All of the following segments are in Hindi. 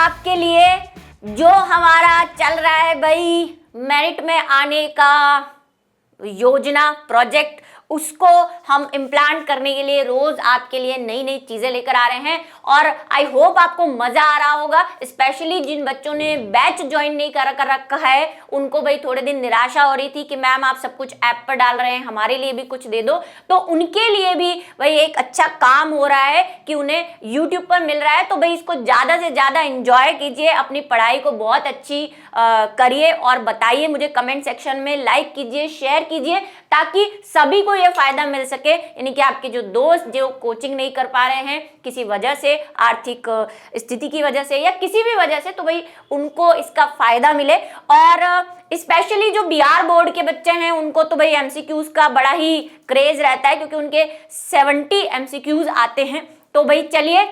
आपके लिए जो हमारा चल रहा है भाई मेरिट में आने का योजना प्रोजेक्ट, उसको हम इम्प्लांट करने के लिए रोज आपके लिए नई नई चीजें लेकर आ रहे हैं और आई होप आपको मजा आ रहा होगा। स्पेशली जिन बच्चों ने बैच ज्वाइन नहीं कर रखा है उनको भाई थोड़े दिन निराशा हो रही थी कि मैम आप सब कुछ ऐप पर डाल रहे हैं, हमारे लिए भी कुछ दे दो, तो उनके लिए भी भाई एक अच्छा काम हो रहा है कि उन्हें यूट्यूब पर मिल रहा है। तो भाई इसको ज्यादा से ज्यादा एंजॉय कीजिए, अपनी पढ़ाई को बहुत अच्छी करिए और बताइए मुझे कमेंट सेक्शन में, लाइक कीजिए, शेयर कीजिए ताकि सभी को ये फायदा मिल सके। यानी कि आपके जो दोस्त जो कोचिंग नहीं कर पा रहे हैं किसी वजह से, आर्थिक स्थिति की वजह से या किसी भी वजह से, तो भाई उनको इसका फायदा मिले। और स्पेशली जो बिहार बोर्ड के बच्चे हैं उनको तो भाई एमसीक्यूज का बड़ा ही क्रेज रहता है क्योंकि उनके 70 एमसीक्यूज आते हैं। तो भाई चलिए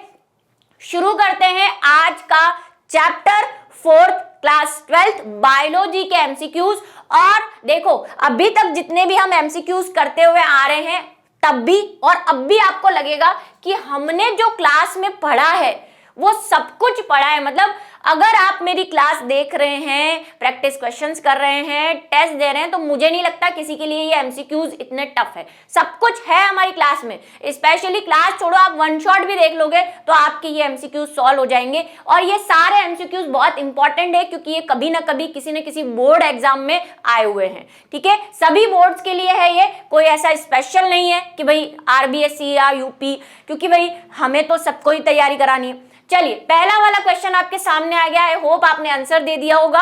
शुरू करते हैं आज का chapter 4th class 12th biology के एमसीक्यूज। और देखो अभी तक जितने भी हम एमसीक्यूज करते हुए आ रहे हैं तब भी और अब भी आपको लगेगा कि हमने जो क्लास में पढ़ा है वो सब कुछ पढ़ा है। मतलब अगर आप मेरी क्लास देख रहे हैं, प्रैक्टिस क्वेश्चंस कर रहे हैं, टेस्ट दे रहे हैं, तो मुझे नहीं लगता किसी के लिए ये एमसीक्यूज इतने टफ है। सब कुछ है हमारी क्लास में। स्पेशली क्लास छोड़ो, आप वन शॉट भी देख लोगे तो आपके ये एमसीक्यूज सॉल्व हो जाएंगे। और ये सारे एमसीक्यूज बहुत इंपॉर्टेंट है क्योंकि ये कभी ना कभी किसी न किसी बोर्ड एग्जाम में आए हुए हैं। ठीक है, सभी बोर्ड्स के लिए है ये, कोई ऐसा स्पेशल नहीं है कि भाई आरबीएसई या यूपी, क्योंकि भाई हमें तो सबको ही तैयारी करानी है। चलिए पहला वाला क्वेश्चन आपके सामने आ गया है, होप आपने आंसर दे दिया होगा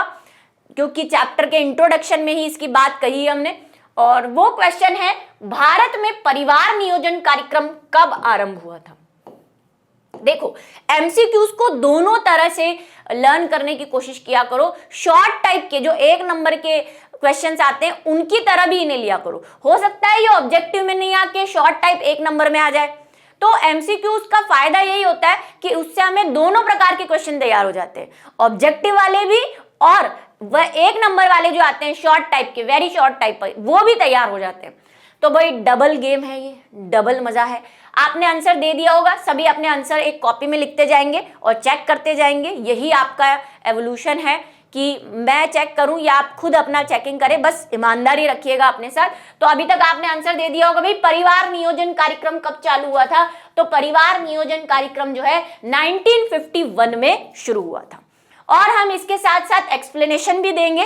क्योंकि चैप्टर के इंट्रोडक्शन में ही इसकी बात कही है हमने। और वो क्वेश्चन है, भारत में परिवार नियोजन कार्यक्रम कब आरंभ हुआ था? देखो एमसीक्यूज को दोनों तरह से लर्न करने की कोशिश किया करो। शॉर्ट टाइप के जो 1 नंबर के क्वेश्चंस आते हैं उनकी तरह भी इन्हें लिया करो। हो सकता है ये ऑब्जेक्टिव में नहीं आके शॉर्ट टाइप 1 नंबर में आ जाए। तो एमसीक्यूज का फायदा यही होता है कि उससे हमें दोनों प्रकार के क्वेश्चन तैयार हो जाते हैं, ऑब्जेक्टिव वाले भी और वह 1 नंबर वाले जो आते हैं शॉर्ट टाइप के, वेरी शॉर्ट टाइप पर, वो भी तैयार हो जाते हैं। तो भाई डबल गेम है ये, डबल मजा है। आपने आंसर दे दिया होगा, सभी अपने आंसर एक कॉपी में लिखते जाएंगे और चेक करते जाएंगे। यही आपका एवोल्यूशन है कि मैं चेक करूं या आप खुद अपना चेकिंग करें, बस ईमानदारी रखिएगा अपने साथ। तो अभी तक आपने आंसर दे दिया होगा भाई परिवार नियोजन कार्यक्रम कब चालू हुआ था? तो परिवार नियोजन कार्यक्रम जो है 1951 में शुरू हुआ था। और हम इसके साथ साथ एक्सप्लेनेशन भी देंगे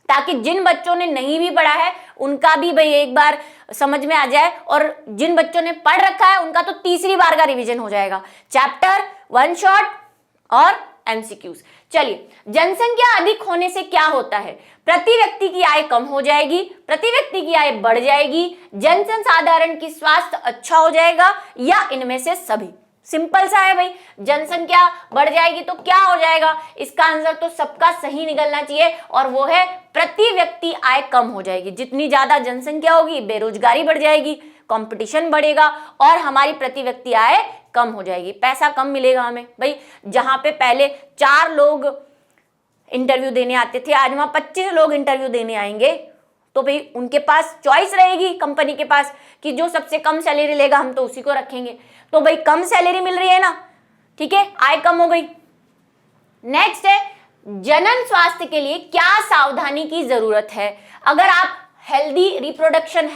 ताकि जिन बच्चों ने नहीं भी पढ़ा है उनका भी भाई एक बार समझ में आ जाए, और जिन बच्चों ने पढ़ रखा है उनका तो तीसरी बार का रिवीजन हो जाएगा। चैप्टर, वन शॉट और एमसीक्यूज। चलिए, जनसंख्या अधिक होने से क्या होता है? प्रति व्यक्ति की आय कम हो जाएगी, प्रति व्यक्ति की आय बढ़ जाएगी, जन संसाधन की स्वास्थ्य अच्छा हो जाएगा, या इनमें से सभी। सिंपल सा है भाई, जनसंख्या बढ़ जाएगी तो क्या हो जाएगा? इसका आंसर तो सबका सही निकलना चाहिए और वो है प्रति व्यक्ति आय कम हो जाएगी। जितनी ज्यादा जनसंख्या होगी बेरोजगारी बढ़ जाएगी, कंपटीशन बढ़ेगा और हमारी प्रति व्यक्ति आय कम हो जाएगी, पैसा कम मिलेगा हमें। भाई जहां पे पहले 4 लोग इंटरव्यू देने आते थे, आज वहां 25 लोग इंटरव्यू देने आएंगे, तो भाई उनके पास चॉइस रहेगी कंपनी के पास कि जो सबसे कम सैलरी लेगा हम तो उसी को रखेंगे। तो भाई कम सैलरी मिल रही है ना, ठीक है, आय कम हो गई। नेक्स्ट है, जनन स्वास्थ्य के लिए क्या सावधानी की जरूरत है? अगर आप हेल्दी रिप्रोडक्शन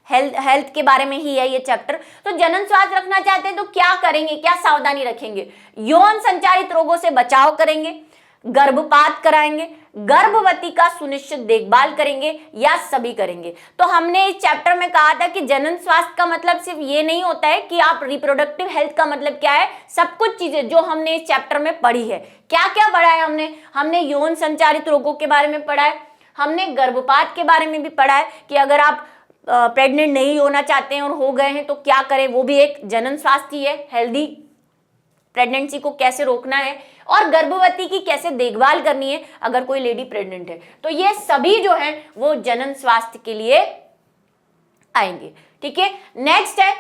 हेल्थ के बारे में ही है ये चैप्टर, तो जनन स्वास्थ्य रखना चाहते हैं तो क्या करेंगे, क्या सावधानी रखेंगे? यौन संचारित रोगों से बचाव करेंगे, गर्भपात कराएंगे, गर्भवती का सुनिश्चित देखभाल करेंगे, या सभी करेंगे? तो हमने इस चैप्टर में कहा था कि जनन स्वास्थ्य का मतलब सिर्फ ये नहीं होता है कि आप रिप्रोडक्टिव हेल्थ का मतलब क्या है, सब कुछ चीजें जो हमने इस चैप्टर में पढ़ी है। क्या क्या पढ़ा है हमने यौन संचारित रोगों के बारे में पढ़ा है, हमने गर्भपात के बारे में भी पढ़ा है कि अगर आप प्रेग्नेंट नहीं होना चाहते हैं और हो गए हैं तो क्या करें, वो भी एक जनन स्वास्थ्य है, हेल्दी प्रेगनेंसी को कैसे रोकना है और गर्भवती की कैसे देखभाल करनी है अगर कोई लेडी प्रेग्नेंट है। तो ये सभी जो है वो जनन स्वास्थ्य के लिए आएंगे। ठीक है, नेक्स्ट है,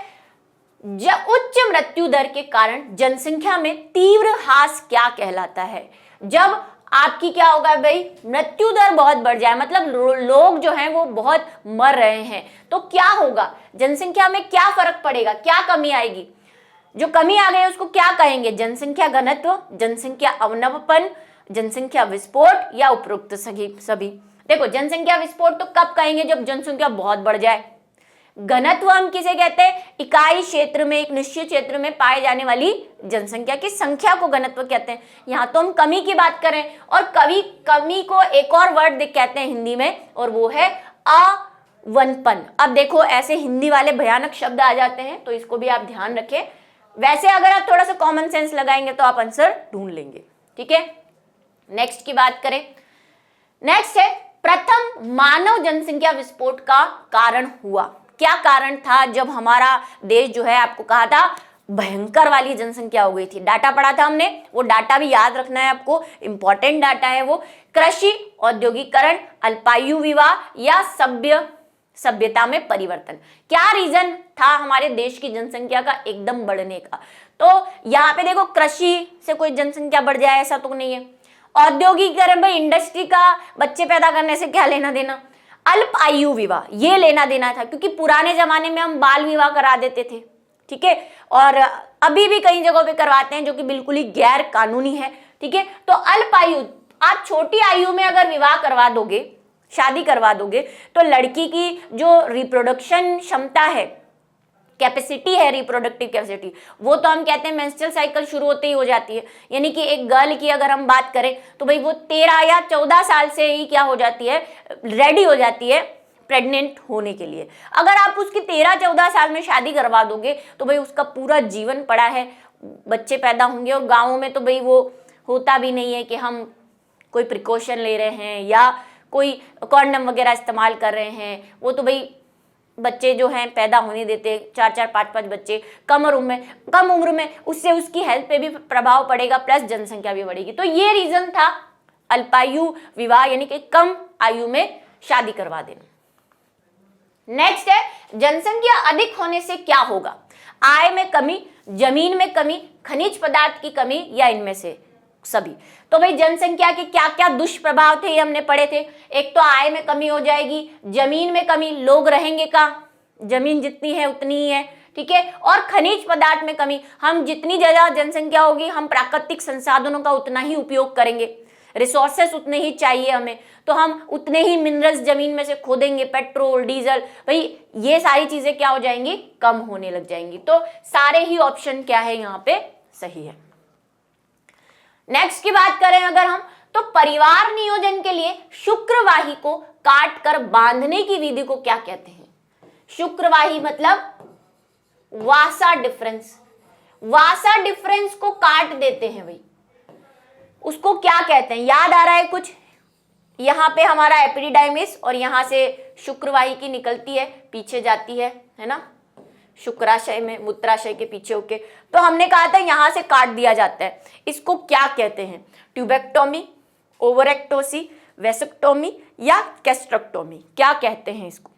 उच्च मृत्यु दर के कारण जनसंख्या में तीव्र ह्रास क्या कहलाता है? जब आपकी क्या होगा भाई, मृत्यु दर बहुत बढ़ जाए, मतलब लोग जो हैं वो बहुत मर रहे हैं, तो क्या होगा, जनसंख्या में क्या फर्क पड़ेगा, क्या कमी आएगी? जो कमी आ गई उसको क्या कहेंगे? जनसंख्या घनत्व, जनसंख्या अवनवपन, जनसंख्या विस्फोट या उपरोक्त सभी। देखो, जनसंख्या विस्फोट तो कब कहेंगे? जब जनसंख्या बहुत बढ़ जाए। घनत्व हम किसे कहते हैं? इकाई क्षेत्र में, एक निश्चित क्षेत्र में पाए जाने वाली जनसंख्या की संख्या को घनत्व कहते हैं। यहाँ तो हम कमी की बात करें, और कमी को एक और वर्ड कहते हैं हिंदी में, और वो है अवनपन। अब देखो, ऐसे हिंदी वाले भयानक शब्द आ जाते हैं, तो इसको भी आप ध्यान रखें। वैसे अगर आप थोड़ा सा कॉमन सेंस लगाएंगे तो आप आंसर ढूंढ लेंगे। ठीक है, नेक्स्ट की बात करें। नेक्स्ट है, प्रथम मानव जनसंख्या विस्फोट का कारण हुआ। क्या कारण था जब हमारा देश जो है, आपको कहा था भयंकर वाली जनसंख्या हो गई थी? डाटा पढ़ा था हमने, वो डाटा भी याद रखना है आपको, इंपॉर्टेंट डाटा है वो। कृषि, औद्योगिकरण, अल्पायु विवाह या सभ्यता में परिवर्तन। क्या रीजन था हमारे देश की जनसंख्या का एकदम बढ़ने का? तो यहाँ पे देखो, कृषि से कोई जनसंख्या बढ़ जाए ऐसा तो नहीं है। औद्योगिकरण, भाई इंडस्ट्री का बच्चे पैदा करने से क्या लेना देना। अल्प आयु विवाह, ये लेना देना था, क्योंकि पुराने जमाने में हम बाल विवाह करा देते थे। ठीक है, और अभी भी कई जगहों पे करवाते हैं, जो कि बिल्कुल ही गैर कानूनी है। ठीक है, तो अल्प आयु, आप छोटी आयु में अगर विवाह करवा दोगे, शादी करवा दोगे, तो लड़की की जो रिप्रोडक्शन क्षमता है, कैपेसिटी है, रिप्रोडक्टिव कैपेसिटी, वो तो हम कहते हैं मेंस्ट्रुअल साइकिल शुरू होते ही हो जाती है। यानी कि एक गर्ल की अगर हम बात करें तो भाई वो 13 या 14 साल से ही क्या हो जाती है, रेडी हो जाती है प्रेग्नेंट होने के लिए। अगर आप उसकी 13-14 साल में शादी करवा दोगे तो भाई उसका पूरा जीवन पड़ा है, बच्चे पैदा होंगे। और गाँवों में तो भाई वो होता भी नहीं है कि हम कोई प्रिकॉशन ले रहे हैं या कोई कॉन्डम वगैरह इस्तेमाल कर रहे हैं। वो तो भाई बच्चे जो हैं पैदा होने देते, 4-4, 5-5 बच्चे कम उम्र में, उससे उसकी हेल्थ पे भी प्रभाव पड़ेगा, प्लस जनसंख्या भी बढ़ेगी। तो ये रीजन था अल्पायु विवाह, यानी कि कम आयु में शादी करवा देना। नेक्स्ट है, जनसंख्या अधिक होने से क्या होगा? आय में कमी, जमीन में कमी, खनिज पदार्थ की कमी या इनमें से सभी। तो भाई जनसंख्या के क्या क्या दुष्प्रभाव थे ये हमने पढ़े थे। एक तो आय में कमी हो जाएगी, जमीन में कमी, लोग रहेंगे कहाँ, जमीन जितनी है उतनी ही है। ठीक है, और खनिज पदार्थ में कमी, हम जितनी ज्यादा जनसंख्या होगी हम प्राकृतिक संसाधनों का उतना ही उपयोग करेंगे, रिसोर्सेस उतने ही चाहिए हमें, तो हम उतने ही मिनरल्स जमीन में से खोदेंगे, पेट्रोल डीजल, भाई ये सारी चीजें क्या हो जाएंगी, कम होने लग जाएंगी। तो सारे ही ऑप्शन क्या है यहाँ पे सही है। नेक्स्ट की बात करें अगर हम, तो परिवार नियोजन के लिए शुक्रवाही को काट कर बांधने की विधि को क्या कहते हैं? शुक्रवाही मतलब वासा डिफरेंस, वासा डिफरेंस को काट देते हैं भाई, उसको क्या कहते हैं? याद आ रहा है कुछ? यहाँ पे हमारा एपिडिडाइमिस और यहाँ से शुक्रवाही की निकलती है, पीछे जाती है ना, शुक्राशय में, मूत्राशय के पीछे होके, तो हमने कहा था यहां से काट दिया जाता है। इसको क्या कहते हैं? ट्यूबेक्टोमी, ओवरेक्टोसी, वेसेक्टोमी या कैस्ट्रेक्टोमी, क्या कहते हैं इसको?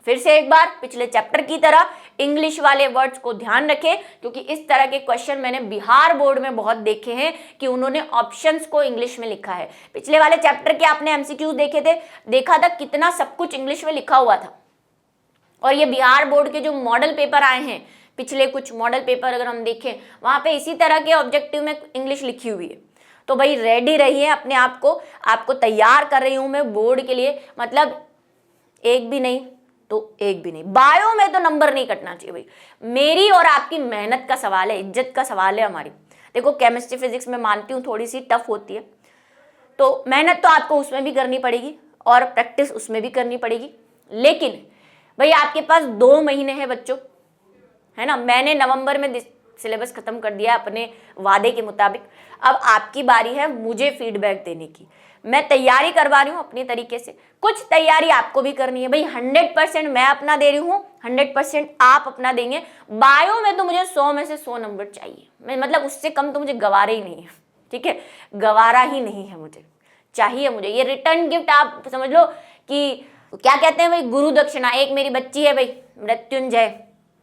फिर से एक बार पिछले चैप्टर की तरह इंग्लिश वाले वर्ड्स को ध्यान रखें, क्योंकि इस तरह के क्वेश्चन मैंने बिहार बोर्ड में बहुत देखे हैं कि उन्होंने ऑप्शंस को इंग्लिश में लिखा है। पिछले वाले चैप्टर के आपने एमसीक्यूज देखे थे, देखा था कितना सब कुछ इंग्लिश में लिखा हुआ था। और ये बिहार बोर्ड के जो मॉडल पेपर आए हैं, पिछले कुछ मॉडल पेपर अगर हम देखें, वहां पे इसी तरह के ऑब्जेक्टिव में इंग्लिश लिखी हुई है। तो भाई रेडी रहिए अपने आप को, आपको तैयार कर रही हूं मैं बोर्ड के लिए, मतलब एक भी नहीं तो एक भी नहीं। बायो में तो नंबर नहीं कटना चाहिए भाई, मेरी और आपकी मेहनत का सवाल है, इज्जत का सवाल है हमारी। देखो केमिस्ट्री फिजिक्स में मानती हूँ थोड़ी सी टफ होती है, तो मेहनत तो आपको उसमें भी करनी पड़ेगी और प्रैक्टिस उसमें भी करनी पड़ेगी। लेकिन भाई आपके पास 2 महीने हैं बच्चों, है ना। मैंने नवंबर में सिलेबस खत्म कर दिया अपने वादे के मुताबिक। अब आपकी बारी है मुझे फीडबैक देने की। मैं तैयारी करवा रही हूँ अपनी तरीके से, कुछ तैयारी आपको भी करनी है भाई। 100% मैं अपना दे रही हूँ, 100% आप अपना देंगे। बायो में तो मुझे 100 में से 100 नंबर चाहिए, मैं मतलब उससे कम तो मुझे गवारा ही नहीं है, ठीक है, गवारा ही नहीं है, मुझे चाहिए। मुझे ये रिटर्न गिफ्ट आप समझ लो कि क्या कहते हैं भाई, गुरु दक्षिणा। एक मेरी बच्ची है भाई मृत्युंजय,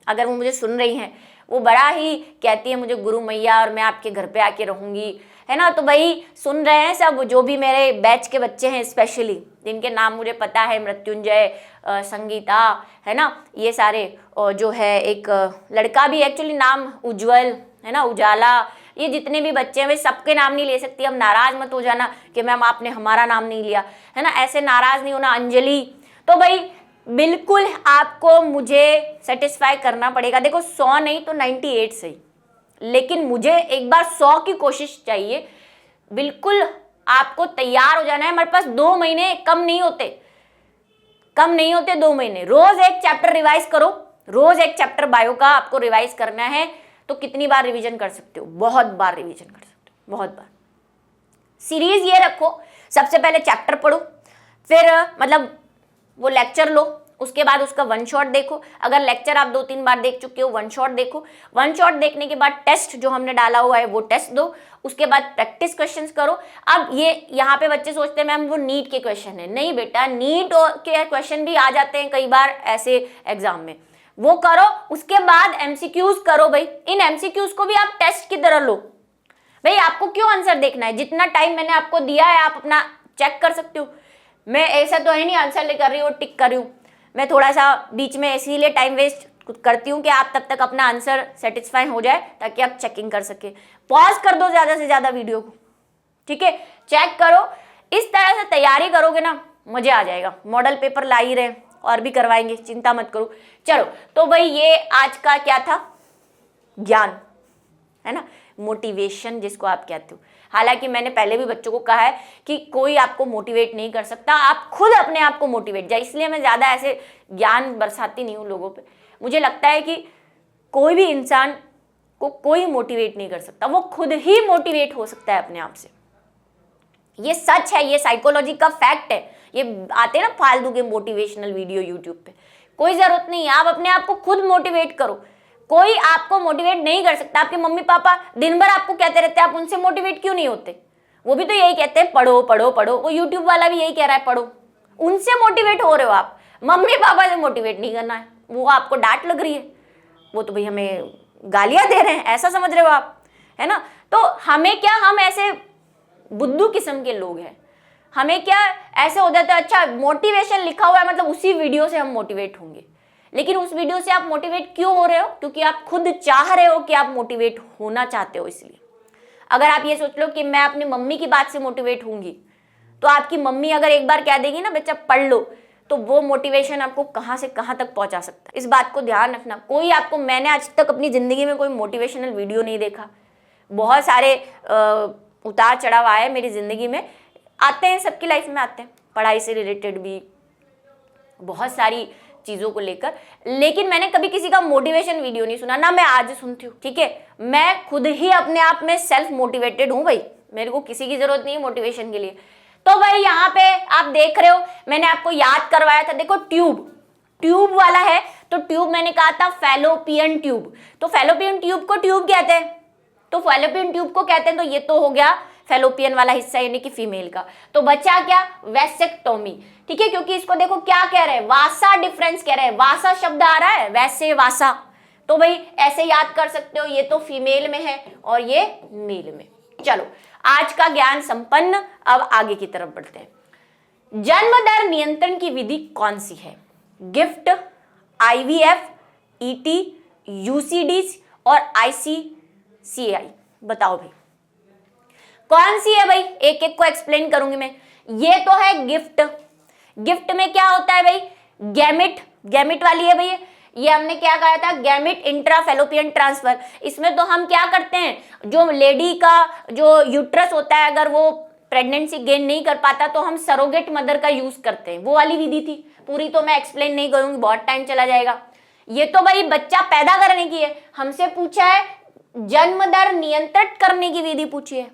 अगर वो मुझे सुन रही हैं, वो बड़ा ही कहती है मुझे गुरु मैया और मैं आपके घर पे आके रहूंगी, है ना। तो भाई सुन रहे हैं सब, जो भी मेरे बैच के बच्चे हैं स्पेशली, जिनके नाम मुझे पता है, मृत्युंजय, संगीता, है ना, ये सारे, और जो है एक लड़का भी एक्चुअली नाम उज्जवल, है ना, उजाला, ये जितने भी बच्चे हैं, वे सबके नाम नहीं ले सकती। अब नाराज मत हो जाना कि मैम आपने हमारा नाम नहीं लिया, है ना, ऐसे नाराज नहीं होना। अंजलि, तो भाई बिल्कुल आपको मुझे सेटिस्फाई करना पड़ेगा। देखो 100 नहीं तो 98 सही, लेकिन मुझे एक बार 100 की कोशिश चाहिए। बिल्कुल आपको तैयार हो जाना है। हमारे पास 2 महीने कम नहीं होते, 2 महीने। रोज एक चैप्टर रिवाइज करो, रोज एक चैप्टर बायो का आपको रिवाइज करना है। तो कितनी बार रिवीजन कर सकते हो? बहुत बार रिवीजन कर सकते हो, बहुत बार। सीरीज ये रखो, सबसे पहले चैप्टर पढ़ो, फिर मतलब वो लेक्चर लो, उसके बाद उसका वन शॉट देखो। अगर लेक्चर आप 2-3 बार देख चुके हो, वन शॉट देखो। वन शॉट देखने के बाद टेस्ट जो हमने डाला हुआ है वो टेस्ट दो, उसके बाद प्रैक्टिस क्वेश्चंस करो। अब ये यहाँ पे बच्चे सोचते हैं मैम वो नीट के क्वेश्चन है। नहीं बेटा, नीट के क्वेश्चन भी आ जाते हैं कई बार ऐसे एग्जाम में, वो करो। उसके बाद एमसीक्यूज करो भाई, इन एमसीक्यूज को भी आप टेस्ट की तरह लो। भाई आपको क्यों आंसर देखना है? जितना टाइम मैंने आपको दिया है आप अपना चेक कर सकते हो। मैं ऐसा तो है नहीं आंसर ले कर रही हूँ, टिक कर रही हूँ। मैं थोड़ा सा बीच में इसीलिए टाइम वेस्ट करती हूँ कि आप तब तक अपना आंसर सेटिस्फाई हो जाए, ताकि आप चेकिंग कर सके। पॉज कर दो ज़्यादा से ज़्यादा वीडियो को, ठीक है, चेक करो। इस तरह से तैयारी करोगे ना, मज़ा आ जाएगा। मॉडल पेपर ला ही रहे, और भी करवाएंगे, चिंता मत करो। चलो, तो भाई ये आज का क्या था? ज्ञान, है ना, मोटिवेशन जिसको आप कहते हो। हालांकि मैंने पहले भी बच्चों को कहा है कि कोई आपको मोटिवेट नहीं कर सकता, आप खुद अपने आप को मोटिवेट जाए। इसलिए मैं ज़्यादा ऐसे ज्ञान बरसाती नहीं हूँ लोगों पे। मुझे लगता है कि कोई भी इंसान को कोई मोटिवेट नहीं कर सकता, वो खुद ही मोटिवेट हो सकता है अपने आप से। ये सच है, ये साइकोलॉजी का फैक्ट है। ये आते हैं ना फालतू के मोटिवेशनल वीडियो यूट्यूब पे, कोई जरूरत नहीं है। आप अपने आप को खुद मोटिवेट करो, कोई आपको मोटिवेट नहीं कर सकता। आपके मम्मी पापा दिन भर आपको कहते रहते हैं, आप उनसे मोटिवेट क्यों नहीं होते? वो भी तो यही कहते हैं पढ़ो पढ़ो पढ़ो। वो यूट्यूब वाला भी यही कह रहा है पढ़ो। उनसे मोटिवेट हो रहे हो आप, मम्मी पापा से मोटिवेट नहीं करना है। वो आपको डांट लग रही है, वो तो भाई हमें गालियां दे रहे हैं, ऐसा समझ रहे हो आप, है ना। तो हमें क्या, हम ऐसे बुद्धू किस्म के लोग हैं। हमें क्या ऐसे हो जाता है, अच्छा मोटिवेशन लिखा हुआ है मतलब उसी वीडियो से हम मोटिवेट होंगे। लेकिन उस वीडियो से आप मोटिवेट क्यों हो रहे हो? क्योंकि आप खुद चाह रहे हो कि आप मोटिवेट होना चाहते हो। इसलिए अगर आप ये सोच लो कि मैं अपनी मम्मी की बात से मोटिवेट होंगी, तो आपकी मम्मी अगर एक बार कह देगी ना बच्चा पढ़ लो, तो वो मोटिवेशन आपको कहाँ से कहाँ तक पहुँचा सकता है। इस बात को ध्यान रखना। कोई आपको, मैंने आज तक अपनी ज़िंदगी में कोई मोटिवेशनल वीडियो नहीं देखा। बहुत सारे उतार चढ़ाव आए मेरी ज़िंदगी में, आते हैं, सबकी लाइफ में आते हैं, पढ़ाई से रिलेटेड भी, बहुत सारी चीज़ों को लेकर। लेकिन मैंने कभी किसी का मोटिवेशन वीडियो नहीं सुना, ना मैं आज सुनती हूँ, ठीक है। मैं खुद ही अपने आप में सेल्फ मोटिवेटेड हूँ भाई, मेरे को किसी की ज़रूरत नहीं है मोटिवेशन के लिए। तो भाई यहाँ पे आप देख रहे हो, मैंने आपको याद करवाया था, देखो ट्यूब वाला है, तो ट्यूब मैंने कहा था फैलोपियन ट्यूब। तो फैलोपियन ट्यूब को ट्यूब कहते हैं, तो फैलोपियन ट्यूब को कहते हैं। तो ये तो हो गया फैलोपियन वाला हिस्सा, यानी कि फीमेल का। तो बचा क्या? वैसेक्टोमी, ठीक है, क्योंकि इसको देखो क्या कह रहे हैं, वासा डिफरेंस कह रहे हैं। वासा शब्द आ रहा है, वैसे वासा, तो भाई ऐसे याद कर सकते हो, ये तो फीमेल में है और ये मेल में। चलो, आज का ज्ञान संपन्न। अब आगे की तरफ बढ़ते हैं। जन्म दर नियंत्रण की विधि कौन सी है? गिफ्ट, IVF, ET, UCD और ICCI। बताओ भाई कौन सी है? भाई एक एक को एक्सप्लेन करूंगी मैं। ये तो है गिफ्ट। गिफ्ट में क्या होता है भाई? गैमिट वाली है भाई। ये हमने क्या कहा था? Gamete intrafallopian transfer. इसमें तो हम क्या करते हैं, जो लेडी का जो यूट्रस होता है, अगर वो प्रेगनेंसी गेन नहीं कर पाता तो हम सरोगेट मदर का यूज करते हैं। वो वाली विधि थी, पूरी तो मैं एक्सप्लेन नहीं करूंगी, बहुत टाइम चला जाएगा। ये तो भाई बच्चा पैदा करने की है, हमसे पूछा है जन्म दर नियंत्रित करने की विधि पूछी है,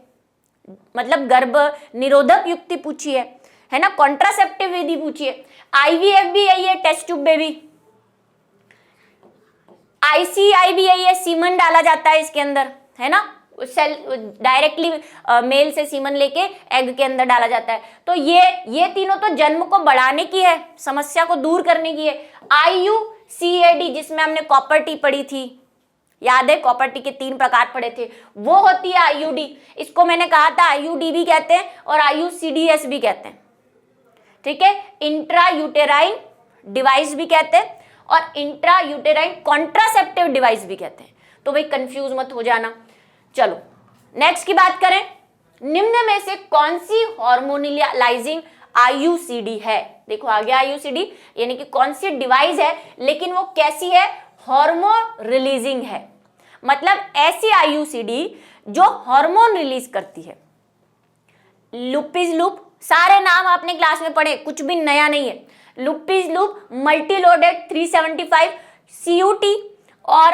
मतलब गर्भ निरोधक युक्ति पूछी है ना, कॉन्ट्रासेप्टिव विधि पूछी है। IVF भी यही है, टेस्ट ट्यूब बेबी। ICI भी यही है, सीमन डाला जाता है इसके अंदर, है ना, सेल डायरेक्टली मेल से सीमन लेके एग के अंदर डाला जाता है। तो ये तीनों तो जन्म को बढ़ाने की है, समस्या को दूर करने की है। IUCAD जिसमें हमने कॉपर टी पढ़ी थी, याद है कॉपर टी के 3 प्रकार पढ़े थे, वो होती है आईयूडी। इसको मैंने कहा था आईयूडी भी कहते हैं और आईयूसीडीएस भी कहते हैं, ठीक है। इंट्रा यूटेराइन डिवाइस भी कहते हैं और इंट्रा यूटेराइन कॉन्ट्रासेप्टिव डिवाइस भी कहते हैं। तो भाई कंफ्यूज मत हो जाना। चलो नेक्स्ट की बात करें, निम्न में से कौन सी हार्मोनिलाइजिंग आईयूसीडी है। देखो आ गया आईयूसीडी, यानी कि कौन सी डिवाइस है, लेकिन वो कैसी है, हार्मोन रिलीजिंग है। मतलब ऐसी आईयूसीडी जो हार्मोन रिलीज करती है। लुपिस लूप, सारे नाम आपने क्लास में पढ़े, कुछ भी नया नहीं है। लुपिस लूप, मल्टीलोडेड 375, सीयूटी और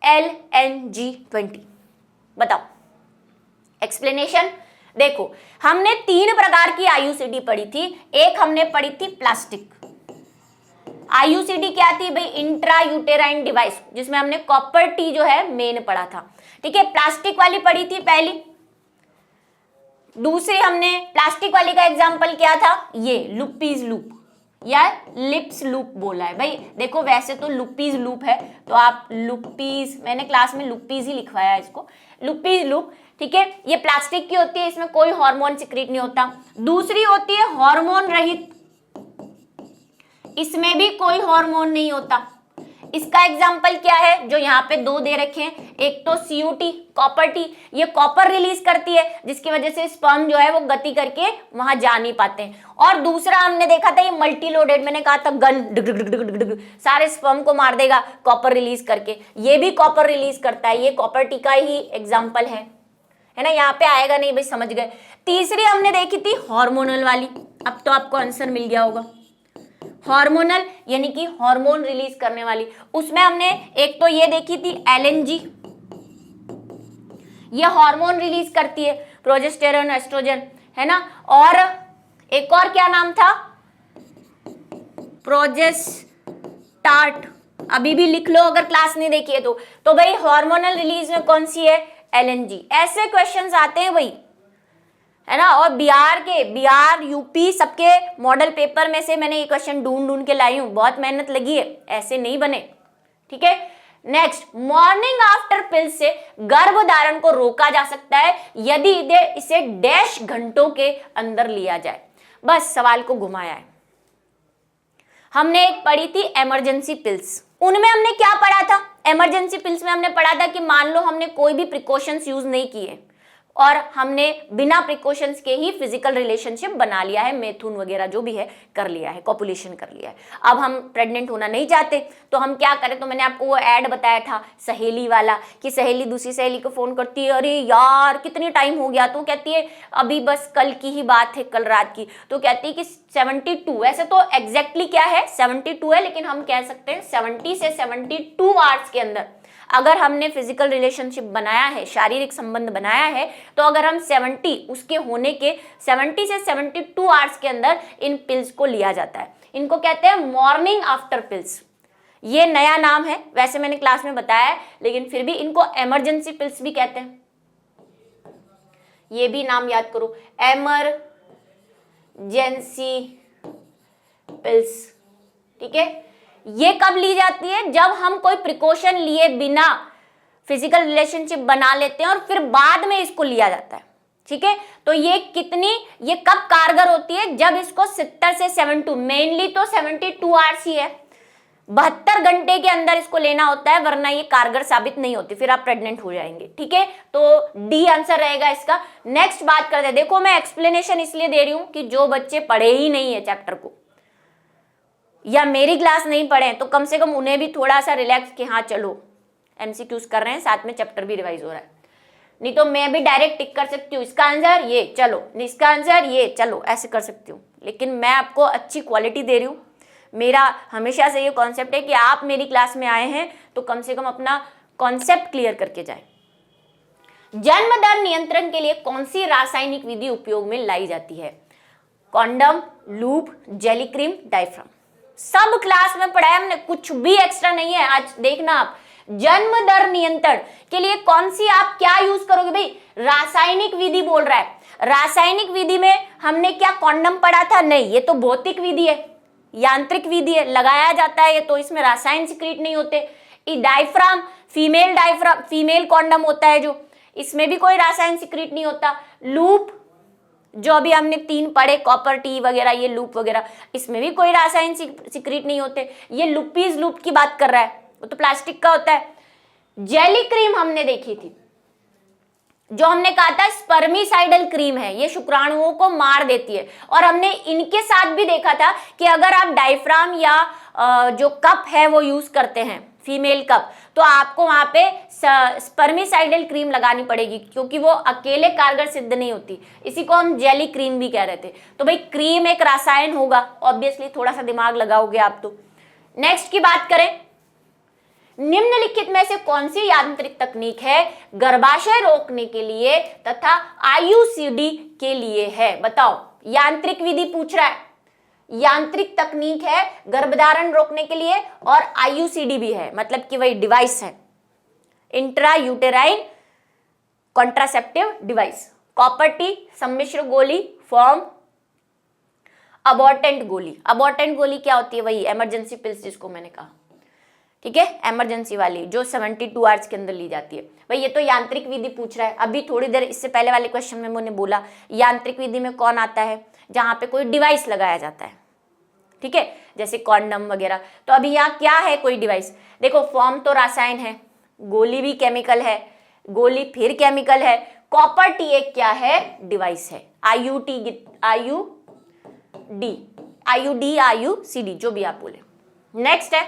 LNG20। बताओ एक्सप्लेनेशन। देखो हमने 3 प्रकार की आईयूसीडी पढ़ी थी। एक हमने पढ़ी थी प्लास्टिक आईयूसीडी, क्या थी भाई, इंट्रा यूटेराइन डिवाइस, जिसमें हमने कॉपर टी जो है मेन पढ़ा था, ठीक है। प्लास्टिक वाली पढ़ी थी पहली। दूसरी हमने प्लास्टिक वाली का एग्जांपल क्या था, ये लुपिस लूप या लिप्स लूप बोला है भाई। देखो वैसे तो लुपिस लूप है, तो आप लुपिस, मैंने क्लास में लुपिस ही लिखवाया इसको, लुपिस लूप, ठीक है। ये प्लास्टिक की होती है, इसमें कोई हार्मोन सिक्रीट नहीं होता। दूसरी होती है हार्मोन रहित, इसमें भी कोई हार्मोन नहीं होता। इसका एग्जाम्पल क्या है, जो यहाँ पे 2 दे रखे हैं, एक तो सीयूटी कॉपर टी, ये कॉपर रिलीज करती है जिसकी वजह से स्पर्म जो है वो गति करके वहां जा नहीं पाते हैं। और दूसरा हमने देखा था ये मल्टी लोडेड, मैंने कहा था गन डिग डिग डिग डिग डिग सारे स्पर्म को मार देगा कॉपर रिलीज करके, ये भी कॉपर रिलीज करता है, ये कॉपर टी का ही एग्जाम्पल है ना। यहाँ पे आएगा नहीं भाई, समझ गए। तीसरी हमने देखी थी हार्मोनल वाली, अब तो आपको आंसर मिल गया होगा। हार्मोनल यानी कि हार्मोन रिलीज करने वाली, उसमें हमने एक तो ये देखी थी LNG, ये हार्मोन रिलीज करती है, प्रोजेस्टेरोन एस्ट्रोजन, है ना। और एक और क्या नाम था, प्रोजेस्टाट, अभी भी लिख लो अगर क्लास नहीं देखी है तो भाई हार्मोनल रिलीज में कौन सी है, LNG। ऐसे क्वेश्चंस आते हैं भाई, है ना। और बिहार यूपी सबके मॉडल पेपर में से मैंने ये क्वेश्चन ढूंढ के लाई हूं, बहुत मेहनत लगी है, ऐसे नहीं बने, ठीक है। नेक्स्ट, मॉर्निंग आफ्टर पिल से गर्भधारण को रोका जा सकता है यदि इसे डैश घंटों के अंदर लिया जाए। बस सवाल को घुमाया है। हमने एक पढ़ी थी इमरजेंसी पिल्स, उनमें हमने क्या पढ़ा था, इमरजेंसी पिल्स में हमने पढ़ा था कि मान लो हमने कोई भी प्रिकॉशंस यूज नहीं किए और हमने बिना प्रिकॉशंस के ही फिजिकल रिलेशनशिप बना लिया है, मैथुन वगैरह जो भी है कर लिया है, कॉपुलेशन कर लिया है। अब हम प्रेग्नेंट होना नहीं चाहते तो हम क्या करें, तो मैंने आपको वो ऐड बताया था सहेली वाला, कि सहेली दूसरी सहेली को फोन करती है, अरे यार कितनी टाइम हो गया, तो कहती है अभी बस कल की ही बात है, कल रात की, तो कहती है कि 72, वैसे तो एग्जैक्टली क्या है 72 है, लेकिन हम कह सकते हैं 70 से 72 आवर्स के अंदर अगर हमने फिजिकल रिलेशनशिप बनाया है, शारीरिक संबंध बनाया है, तो अगर हम 70 उसके होने के 70 से 72 आवर्स के अंदर इन पिल्स को लिया जाता है। इनको कहते हैं मॉर्निंग आफ्टर पिल्स। ये नया नाम है, वैसे मैंने क्लास में बताया है, लेकिन फिर भी इनको इमरजेंसी पिल्स भी कहते हैं। ये भी नाम याद करो, इमरजेंसी पिल्स, ठीक है। ये कब ली जाती है, जब हम कोई प्रिकॉशन लिए बिना फिजिकल रिलेशनशिप बना लेते हैं और फिर बाद में इसको लिया जाता है, ठीक है। तो ये कब कारगर होती है, जब इसको 70 से 72, मेनली तो 72 आवर्स ही है, 72 घंटे के अंदर इसको लेना होता है, वरना ये कारगर साबित नहीं होती, फिर आप प्रेग्नेंट हो जाएंगे, ठीक है। तो डी आंसर रहेगा इसका। नेक्स्ट बात करते हैं। देखो मैं एक्सप्लेनेशन इसलिए दे रही हूं कि जो बच्चे पढ़े ही नहीं है चैप्टर को या मेरी क्लास नहीं पढ़े, तो कम से कम उन्हें भी थोड़ा सा रिलैक्स कि हाँ चलो एमसीक्यूज कर रहे हैं, साथ में चैप्टर भी रिवाइज हो रहा है। नहीं तो मैं भी डायरेक्ट टिक कर सकती हूँ, इसका आंसर ये चलो, इसका आंसर ये चलो, ऐसे कर सकती हूँ, लेकिन मैं आपको अच्छी क्वालिटी दे रही हूँ। मेरा हमेशा से ये कॉन्सेप्ट है कि आप मेरी क्लास में आए हैं तो कम से कम अपना कॉन्सेप्ट क्लियर करके जाए। जन्म दर नियंत्रण के लिए कौन सी रासायनिक विधि उपयोग में लाई जाती है, condom, lube, jelly cream, diaphragm. सब क्लास में पढ़ा है हमने, कुछ भी एक्स्ट्रा नहीं है। आज देखना आप, जन्म दर नियंत्रण के लिए कौन सी आप क्या यूज करोगे भाई, रासायनिक विधि बोल रहा है। रासायनिक विधि में हमने क्या कॉन्डम पढ़ा था, नहीं, ये तो भौतिक विधि है, यांत्रिक विधि है, लगाया जाता है ये, तो इसमें रासायन सिक्रीट नहीं होते। डायफ्राम, फीमेल कॉन्डम होता है जो, इसमें भी कोई रसायन सिक्रीट नहीं होता। लूप, जो अभी हमने 3 पढ़े, कॉपर टी वगैरह, ये लूप वगैरह, इसमें भी कोई रासायन सिक्रीट नहीं होते। ये लुपीज लूप की बात कर रहा है, वो तो प्लास्टिक का होता है। जेली क्रीम हमने देखी थी, जो हमने कहा था स्पर्मिसाइडल क्रीम है, ये शुक्राणुओं को मार देती है। और हमने इनके साथ भी देखा था कि अगर आप डायफ्राम या जो कप है वो यूज करते हैं, फीमेल कप, तो आपको वहां पे स्पर्मिसाइडल क्रीम लगानी पड़ेगी, क्योंकि वो अकेले कारगर सिद्ध नहीं होती। इसी को हम जेली क्रीम भी कह रहे थे। तो भाई क्रीम एक रसायन होगा, ऑब्वियसली थोड़ा सा दिमाग लगाओगे आप तो। नेक्स्ट की बात करें, निम्नलिखित में से कौन सी यांत्रिक तकनीक है गर्भाशय रोकने के लिए तथा आईयूसीडी के लिए है? बताओ, यांत्रिक विधि पूछ रहा है, यांत्रिक तकनीक है गर्भधारण रोकने के लिए और आईयूसीडी भी है, मतलब कि वही डिवाइस है, intra uterine contraceptive device. Copper T, सम्मिश्र गोली, फॉर्म, अबॉर्टेंट गोली। अबॉर्टेंट गोली क्या होती है? वही इमरजेंसी पिल्स जिसको मैंने कहा, ठीक है, इमरजेंसी वाली जो 72 आवर्स के अंदर ली जाती है। भाई ये तो यांत्रिक विधि पूछ रहा है। अभी थोड़ी देर इससे पहले वाले क्वेश्चन में मैंने बोला यांत्रिक विधि में कौन आता है, जहां पे कोई डिवाइस लगाया जाता है, ठीक है, जैसे कॉन्डम वगैरह। तो अभी यहाँ क्या है? कोई डिवाइस। देखो, फॉर्म तो रासायन है, गोली भी केमिकल है, गोली फिर केमिकल है, कॉपर टी एक क्या है? डिवाइस है। आईयूसीडी, जो भी आप बोले। नेक्स्ट है,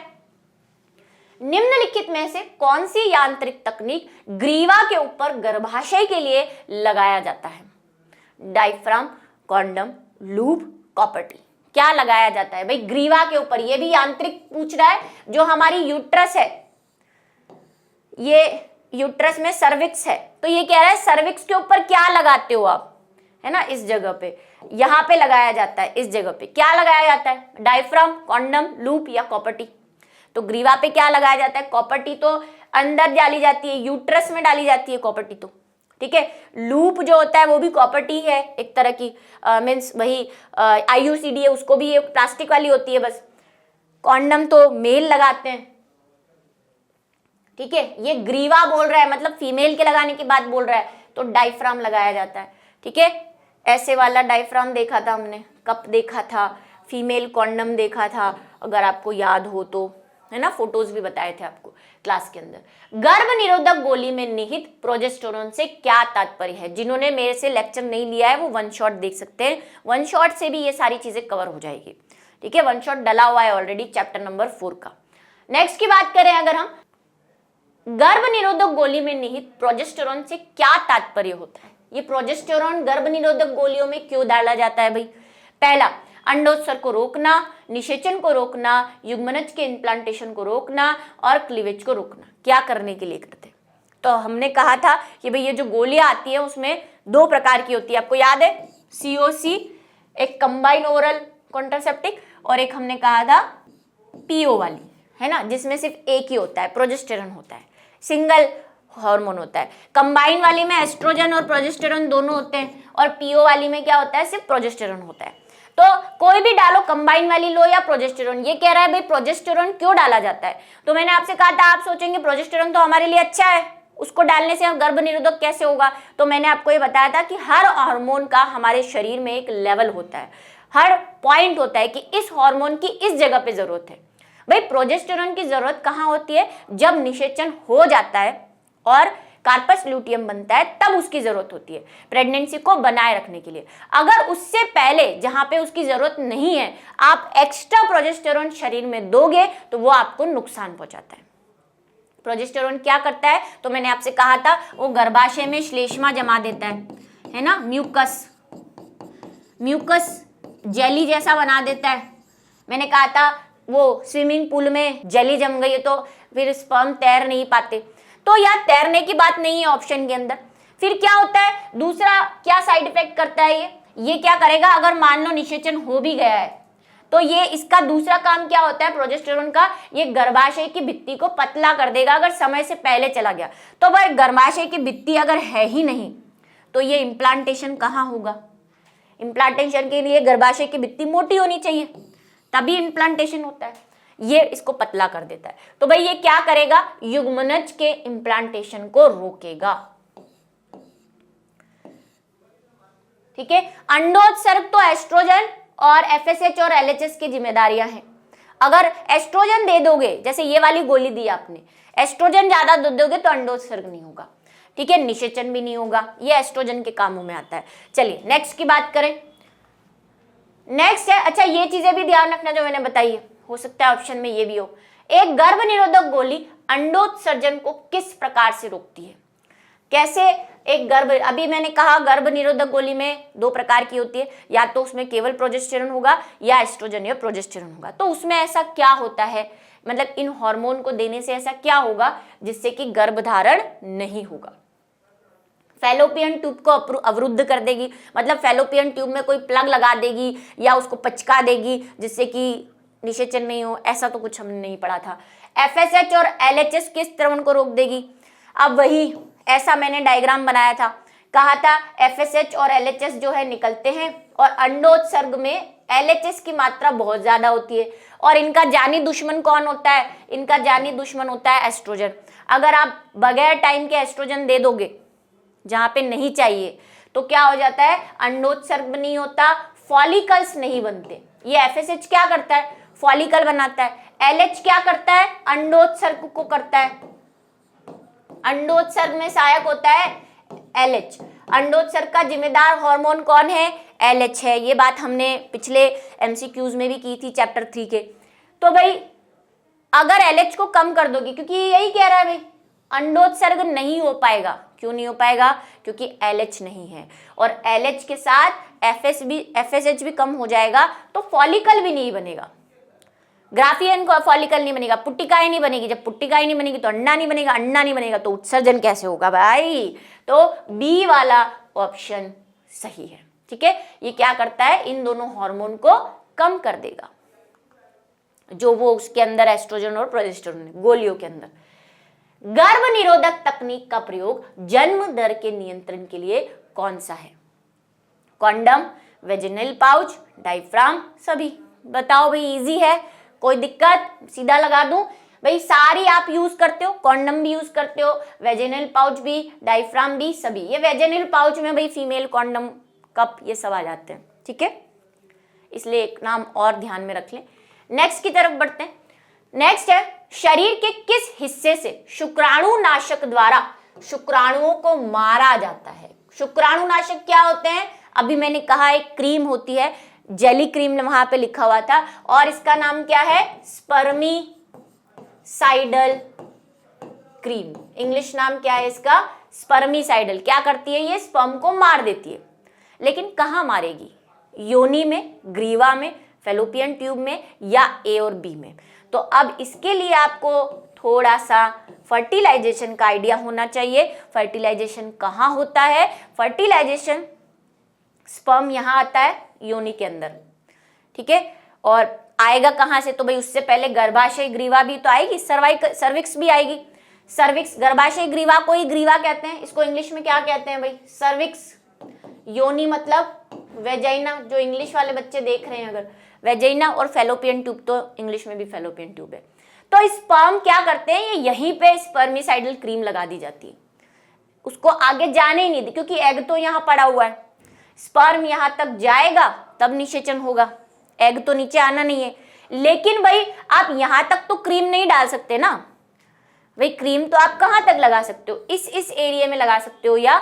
निम्नलिखित में से कौन सी यांत्रिक तकनीक ग्रीवा के ऊपर गर्भाशय के लिए लगाया जाता है? Diaphragm, condom, loop, copper T. क्या लगाया जाता है भाई ग्रीवा के ऊपर? ये भी यांत्रिक पूछ रहा है। जो हमारी यूट्रस है, ये यूट्रस में सर्विक्स है, तो ये कह रहा है सर्विक्स के ऊपर क्या लगाते हो आप, है ना, इस जगह पे, यहां पे लगाया जाता है, इस जगह पे क्या लगाया जाता है? डायफ्राम, कॉन्डम, लूप या कॉपर टी। तो ग्रीवा पे क्या लगाया जाता है? कॉपर टी तो अंदर डाली जाती है, यूट्रस में डाली जाती है कॉपर टी तो, ठीक है। लूप जो होता है वो भी कॉपर टी है, एक तरह की मीन्स वही आईयूसीडी है, उसको भी एक प्लास्टिक वाली होती है बस। कॉन्डम तो मेल लगाते हैं, ठीक है। ये ग्रीवा बोल रहा है, मतलब फीमेल के लगाने की बात बोल रहा है, तो डायफ्राम लगाया जाता है, ठीक है। ऐसे वाला डायफ्राम देखा था हमने, कप देखा था, फीमेल कॉन्डम देखा था, अगर आपको याद हो तो, है ना, फोटोज भी बताए थे आपको क्लास के अंदर। गर्भ निरोधक गोली में निहित प्रोजेस्टेरोन से क्या तात्पर्य है? जिन्होंने मेरे से लेक्चर नहीं लिया है वो वन शॉट देख सकते हैं, वन शॉट से भी ये सारी चीजें कवर हो जाएगी, ठीक है। वन शॉट डला हुआ है ऑलरेडी चैप्टर नंबर 4 का। नेक्स्ट की बात करें अगर हम, गर्भ निरोधक गोली में निहित प्रोजेस्टेरोन से क्या तात्पर्य होता है? ये प्रोजेस्टेरोन गर्भ निरोधक गोलियों में क्यों डाला जाता है भाई? पहला, अंडोत्सर्ग को रोकना, निषेचन को रोकना, युग्मनज के इम्प्लांटेशन को रोकना और क्लीवेज को रोकना। क्या करने के लिए करते हैं? तो हमने कहा था कि भाई ये जो गोलियां आती है उसमें 2 प्रकार की होती है, आपको याद है, COC, एक कंबाइन ओरल कॉन्ट्रासेप्टिक, और एक हमने कहा था PO वाली, है ना, जिसमें सिर्फ एक ही होता है, प्रोजेस्टेरोन होता है, सिंगल हार्मोन होता है। कंबाइन वाली में एस्ट्रोजन और प्रोजेस्टेरोन दोनों होते हैं, और PO वाली में क्या होता है? सिर्फ प्रोजेस्टेरोन होता है। तो कोई भी डालो, कंबाइन वाली लो या प्रोजेस्टेरोन। ये कह रहा है भाई प्रोजेस्टेरोन क्यों डाला जाता है? तो मैंने आपसे कहा था, आप सोचेंगे प्रोजेस्टेरोन तो हमारे लिए अच्छा है, उसको डालने से गर्भ निरोधक कैसे होगा? तो मैंने आपको ये बताया था कि हर हार्मोन का हमारे शरीर में एक लेवल होता है, हर पॉइंट होता है कि इस हार्मोन की इस जगह पे जरूरत है। भाई प्रोजेस्टेरोन की जरूरत कहाँ होती है? जब निषेचन हो जाता है और कार्पस ल्यूटियम बनता है, तब उसकी जरूरत होती है प्रेगनेंसी को बनाए रखने के लिए। अगर उससे पहले, जहां पे उसकी जरूरत नहीं है, आप एक्स्ट्रा प्रोजेस्टेरोन शरीर में दोगे तो वो आपको नुकसान पहुंचाता है। प्रोजेस्टेरोन क्या करता है? तो मैंने आपसे कहा था, वो गर्भाशय में श्लेष्मा जमा देता है ना, म्यूकस जेली जैसा बना देता है। मैंने कहा था वो स्विमिंग पूल में जेली जम गई है तो फिर स्पर्म तैर नहीं पाते, तो यार तैरने की बात नहीं है ऑप्शन के अंदर। फिर क्या होता है? दूसरा क्या साइड इफेक्ट करता है ये क्या करेगा? अगर मान लो निषेचन हो भी गया है तो ये इसका दूसरा काम क्या होता है प्रोजेस्टेरोन का? ये गर्भाशय की भित्ति को पतला कर देगा अगर समय से पहले चला गया। तो भाई गर्भाशय की भित्ति अगर है ही नहीं तो ये इम्प्लांटेशन कहाँ होगा? इम्प्लांटेशन के लिए गर्भाशय की भित्ति मोटी होनी चाहिए, तभी इम्प्लांटेशन होता है। ये इसको पतला कर देता है। तो भाई ये क्या करेगा, युग्मनज के इम्प्लांटेशन को रोकेगा। ठीक है, अंडोत्सर्ग तो एस्ट्रोजन और एफएसएच और एलएचएस की जिम्मेदारियां हैं। अगर एस्ट्रोजन दे दोगे, जैसे ये वाली गोली दी आपने, एस्ट्रोजन ज्यादा दे दोगे तो अंडोत्सर्ग नहीं होगा। ठीक है, निषेचन भी नहीं होगा, ये एस्ट्रोजन के कामों में आता है। चलिए नेक्स्ट की बात करें। नेक्स्ट है, अच्छा ये चीजें भी ध्यान रखना जो मैंने बताई है, हो सकता है ऑप्शन में ये भी हो। एक गर्भ निरोधक गोली अंडोत्सर्जन को किस प्रकार से रोकती है? कैसे एक गर्भ, अभी मैंने कहा गर्भ निरोधक गोली में 2 प्रकार की होती है, या तो उसमें केवल प्रोजेस्टेरॉन होगा या एस्ट्रोजन या प्रोजेस्टेरॉन होगा। तो उसमें ऐसा क्या होता है, मतलब इन हार्मोन को देने से ऐसा क्या होगा जिससे कि गर्भधारण नहीं होगा? फैलोपियन ट्यूब को अवरुद्ध कर देगी, मतलब फैलोपियन ट्यूब में कोई प्लग लगा देगी या उसको पचका देगी जिससे कि निषेचन नहीं हो, ऐसा तो कुछ हमने नहीं पढ़ा था। एफएसएच और एलएचएस के स्रवण को रोक देगी। अब वही ऐसा मैंने डायग्राम बनाया था, कहा था एफएसएच और एलएचएस जो है निकलते हैं और अंडोत्सर्ग में एलएचएस की मात्रा बहुत ज्यादा होती है और इनका जानी दुश्मन कौन होता है? इनका जानी दुश्मन होता है एस्ट्रोजन। अगर आप बगैर टाइम के एस्ट्रोजन दे दोगे जहां पे नहीं चाहिए तो क्या हो जाता है, अंडोत्सर्ग नहीं होता, फॉलिकल्स नहीं बनते। ये एफएसएच क्या करता है, फॉलिकल बनाता है। एलएच क्या करता है, अंडोत्सर्ग को करता है। अंडोत्सर्ग में सहायक होता है एलएच। अंडोत्सर्ग का जिम्मेदार हार्मोन कौन है? एलएच है। ये बात हमने पिछले एमसीक्यूज में भी की थी चैप्टर 3 के। तो भाई अगर एलएच को कम कर दोगे, क्योंकि यही कह रहा है भाई अंडोत्सर्ग नहीं हो पाएगा। क्यों नहीं हो पाएगा? क्योंकि एलएच नहीं है और एलएच के साथ एफएसएच भी कम हो जाएगा तो फॉलिकल भी नहीं बनेगा। ग्राफियन को फॉलिकल नहीं बनेगा, पुट्टिकाएं नहीं बनेगी। जब पुट्टिकाएं नहीं बनेगी तो अंडा नहीं बनेगा, अंडा नहीं बनेगा तो उत्सर्जन कैसे होगा भाई? तो बी वाला ऑप्शन सही है। ठीक है, ये क्या करता है, इन दोनों हार्मोन को कम कर देगा जो वो उसके अंदर एस्ट्रोजन और प्रोजेस्टेरोन गोलियों के अंदर। गर्भ निरोधक तकनीक का प्रयोग जन्म दर के नियंत्रण के लिए कौन सा है? कॉन्डम, वेजिनल पाउच, डायफ्राम, सभी। बताओ भाई, इजी है, कोई दिक्कत? सीधा लगा दूं भाई, सारी आप यूज करते हो, कॉन्डम भी यूज करते हो, वेजिनल पाउच भी, डायफ्राम भी, सभी। ये वेजिनल पाउच में भाई फीमेल कॉन्डम, कप, ये सब आ जाते हैं। ठीक है, इसलिए एक नाम और ध्यान में रख लें। नेक्स्ट की तरफ बढ़ते हैं। नेक्स्ट है, शरीर के किस हिस्से से शुक्राणुनाशक द्वारा शुक्राणुओं को मारा जाता है? शुक्राणुनाशक क्या होते हैं? अभी मैंने कहा एक क्रीम होती है, जेली क्रीम वहां पे लिखा हुआ था, और इसका नाम क्या है? स्पर्मीसाइडल क्रीम। इंग्लिश नाम क्या है इसका? स्पर्मीसाइडल। क्या करती है ये? स्पर्म को मार देती है। लेकिन कहाँ मारेगी? योनि में, ग्रीवा में, फैलोपियन ट्यूब में या ए और बी में? तो अब इसके लिए आपको थोड़ा सा फर्टिलाइजेशन का आइडिया होना चाहिए। फर्टिलाइजेशन कहाँ होता है? फर्टिलाइजेशन, स्पर्म यहाँ आता है योनि के अंदर। ठीक है, और आएगा कहाँ से? तो भाई उससे पहले गर्भाशय ग्रीवा भी तो आएगी, सर्विक्स भी आएगी। सर्विक्स, गर्भाशय ग्रीवा को ही ग्रीवा कहते हैं। इसको इंग्लिश में क्या कहते हैं भाई? सर्विक्स। योनि मतलब वेजाइना, जो इंग्लिश वाले बच्चे देख रहे हैं अगर, वेजाइना और फैलोपियन ट्यूब तो इंग्लिश में भी फैलोपियन ट्यूब है। तो स्पर्म क्या करते हैं, ये यहीं पे स्पर्मिसाइडल क्रीम लगा दी जाती है, उसको आगे जाने ही नहीं दी, क्योंकि एग तो यहाँ पड़ा हुआ है। स्पर्म यहां तक जाएगा तब निषेचन होगा, एग तो नीचे आना नहीं है। लेकिन भाई आप यहां तक तो क्रीम नहीं डाल सकते ना भाई, क्रीम तो आप कहां तक लगा सकते हो? इस एरिया में लगा सकते हो या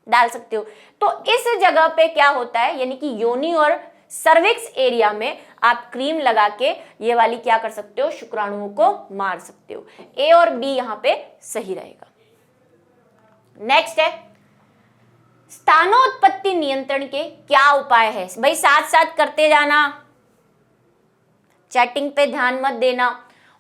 डाल सकते हो। तो इस जगह पे क्या होता है, यानी कि योनि और सर्विक्स एरिया में आप क्रीम लगा के ये वाली क्या कर सकते हो? शुक्राणुओं को मार सकते हो। ए और बी यहां पे सही रहेगा। नेक्स्ट है, स्थानोत्पत्ति नियंत्रण के क्या उपाय है? भाई साथ साथ करते जाना, चैटिंग पे ध्यान मत देना।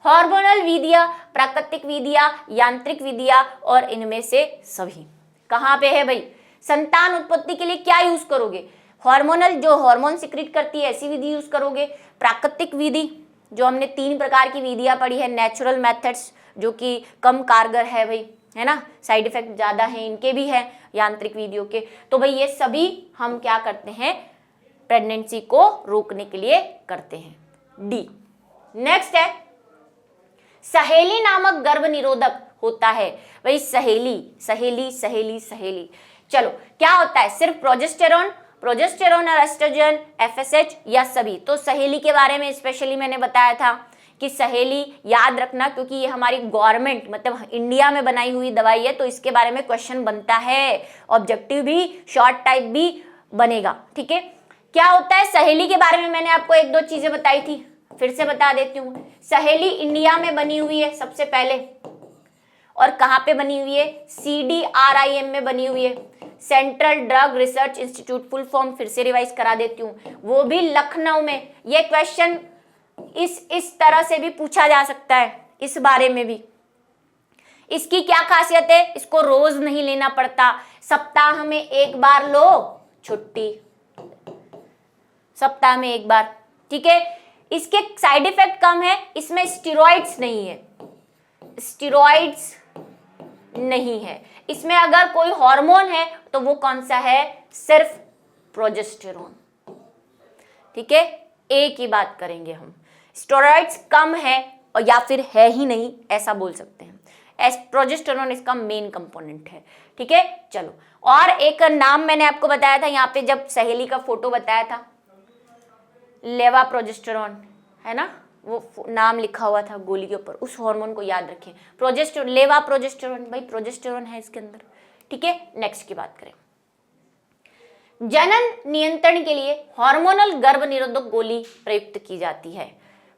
हार्मोनल विधियां, प्राकृतिक विधियां, यांत्रिक विधियां और इनमें से सभी। कहां पे है भाई? संतान उत्पत्ति के लिए क्या यूज करोगे? हार्मोनल, जो हार्मोन सिक्रीट करती है ऐसी विधि यूज करोगे। प्राकृतिक विधि, जो हमने 3 प्रकार की विधियां पढ़ी है, नेचुरल मेथड्स जो कि कम कारगर है भाई, है ना, साइड इफेक्ट ज्यादा है इनके भी है, यांत्रिक विधियों के। तो भाई ये सभी हम क्या करते हैं? प्रेगनेंसी को रोकने के लिए करते हैं। डी। नेक्स्ट है सहेली नामक गर्भ निरोधक होता है। भाई सहेली सहेली सहेली सहेली, चलो क्या होता है? सिर्फ प्रोजेस्टेरॉन, प्रोजेस्टेरॉन और एस्ट्रोजन, एफएसएच या सभी? तो सहेली के बारे में स्पेशली मैंने बताया था कि सहेली याद रखना, क्योंकि ये हमारी गवर्नमेंट मतलब इंडिया में बनाई हुई दवाई है, तो इसके बारे में क्वेश्चन बनता है, ऑब्जेक्टिव भी शॉर्ट टाइप भी बनेगा। ठीक है, क्या होता है सहेली के बारे में मैंने आपको एक दो चीजें बताई थी, फिर से बता देती हूँ। सहेली इंडिया में बनी हुई है सबसे पहले, और कहाँ पे बनी हुई है? CDRIM में बनी हुई है, central drug research institute, full form फिर से रिवाइज करा देती हूँ, वो भी लखनऊ में। ये क्वेश्चन इस तरह से भी पूछा जा सकता है, इस बारे में भी। इसकी क्या खासियत है? इसको रोज नहीं लेना पड़ता, सप्ताह में एक बार लो, छुट्टी, सप्ताह में एक बार। ठीक है, इसके साइड इफेक्ट कम है, इसमें स्टेरॉइड्स नहीं है, स्टेरॉइड्स नहीं है इसमें। अगर कोई हार्मोन है तो वो कौन सा है? सिर्फ प्रोजेस्टेरॉन। ठीक है, एक ही बात करेंगे हम, स्टेरॉइड्स कम है और या फिर है ही नहीं, ऐसा बोल सकते हैं। प्रोजेस्टेरॉन इसका मेन कंपोनेंट है। ठीक है, चलो और एक नाम मैंने आपको बताया था यहाँ पे, जब सहेली का फोटो बताया था, लेवा प्रोजेस्टेरॉन, है ना, वो नाम लिखा हुआ था गोली के ऊपर, उस हार्मोन को याद रखें, प्रोजेस्टेरॉन, लेवा प्रोजेस्टेरॉन, भाई प्रोजेस्टेरॉन है इसके अंदर। ठीक है, नेक्स्ट की बात करें, जनन नियंत्रण के लिए हार्मोनल गर्भ निरोधक गोली प्रयुक्त की जाती है।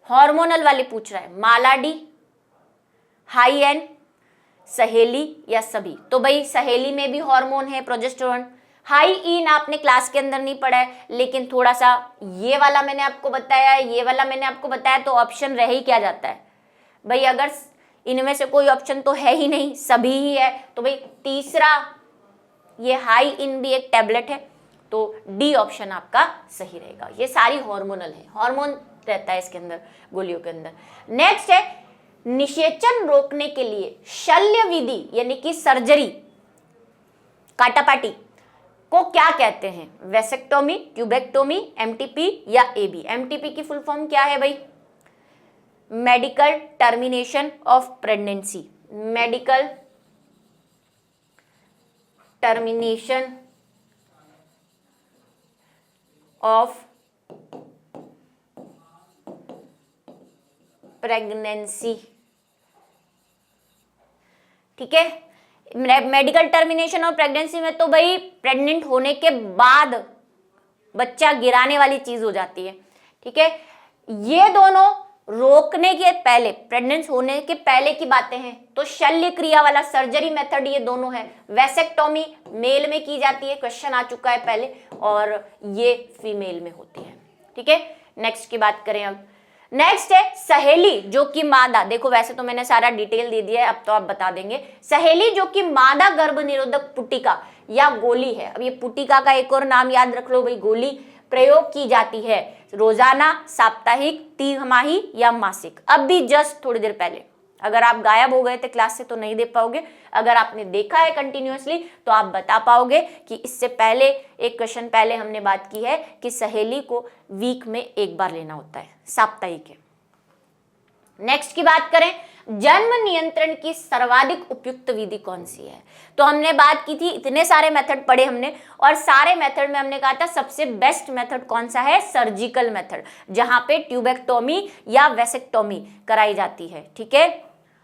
हार्मोनल वाले पूछ रहा है, मालाडी, हाई एन, सहेली या सभी? तो भाई सहेली में भी हार्मोन है प्रोजेस्टेरॉन। हाई इन आपने क्लास के अंदर नहीं पढ़ा है, लेकिन थोड़ा सा ये वाला मैंने आपको बताया, ये वाला मैंने आपको बताया, तो ऑप्शन रह ही क्या जाता है भाई? अगर इनमें से कोई ऑप्शन तो है ही नहीं, सभी ही है, तो भाई तीसरा ये हाई इन भी एक टैबलेट है, तो डी ऑप्शन आपका सही रहेगा। ये सारी हार्मोनल है, हार्मोन रहता है इसके अंदर, गोलियों के अंदर। नेक्स्ट है निषेचन रोकने के लिए शल्य विधि यानी कि सर्जरी, काटापाटी को क्या कहते हैं? वेसेक्टोमी, ट्यूबेक्टोमी, MTP या AB? MTP की फुल फॉर्म क्या है भाई? Medical termination of pregnancy, medical termination of pregnancy. ठीक है, मेडिकल टर्मिनेशन ऑफ प्रेगनेंसी में तो भाई प्रेग्नेंट होने के बाद बच्चा गिराने वाली चीज हो जाती है। ठीक है, ये दोनों रोकने के पहले, प्रेग्नेंट होने के पहले की बातें हैं, तो शल्य क्रिया वाला सर्जरी मेथड ये दोनों है। वेसेक्टोमी मेल में की जाती है, क्वेश्चन आ चुका है पहले, और ये फीमेल में होती है। ठीक है, नेक्स्ट की बात करें अब। नेक्स्ट है सहेली जो कि मादा, देखो वैसे तो मैंने सारा डिटेल दे दिया है, अब तो आप बता देंगे। सहेली जो कि मादा गर्भ निरोधक पुटिका या गोली है। अब ये पुटिका का एक और नाम याद रख लो भाई, गोली प्रयोग की जाती है रोजाना, साप्ताहिक, तिमाही या मासिक। अब भी जस्ट थोड़ी देर पहले, अगर आप गायब हो गए थे क्लास से तो नहीं दे पाओगे, अगर आपने देखा है कंटिन्यूअसली तो आप बता पाओगे कि इससे पहले एक क्वेश्चन पहले हमने बात की है कि सहेली को वीक में एक बार लेना होता है, साप्ताहिक है। नेक्स्ट की बात करें, जन्म नियंत्रण की सर्वाधिक उपयुक्त विधि कौन सी है? तो हमने बात की थी, इतने सारे मेथड पढ़े हमने, और सारे मेथड में हमने कहा था सबसे बेस्ट मेथड कौन सा है? सर्जिकल मेथड, जहां पे ट्यूबेक्टोमी या वेसेक्टोमी कराई जाती है। ठीक है,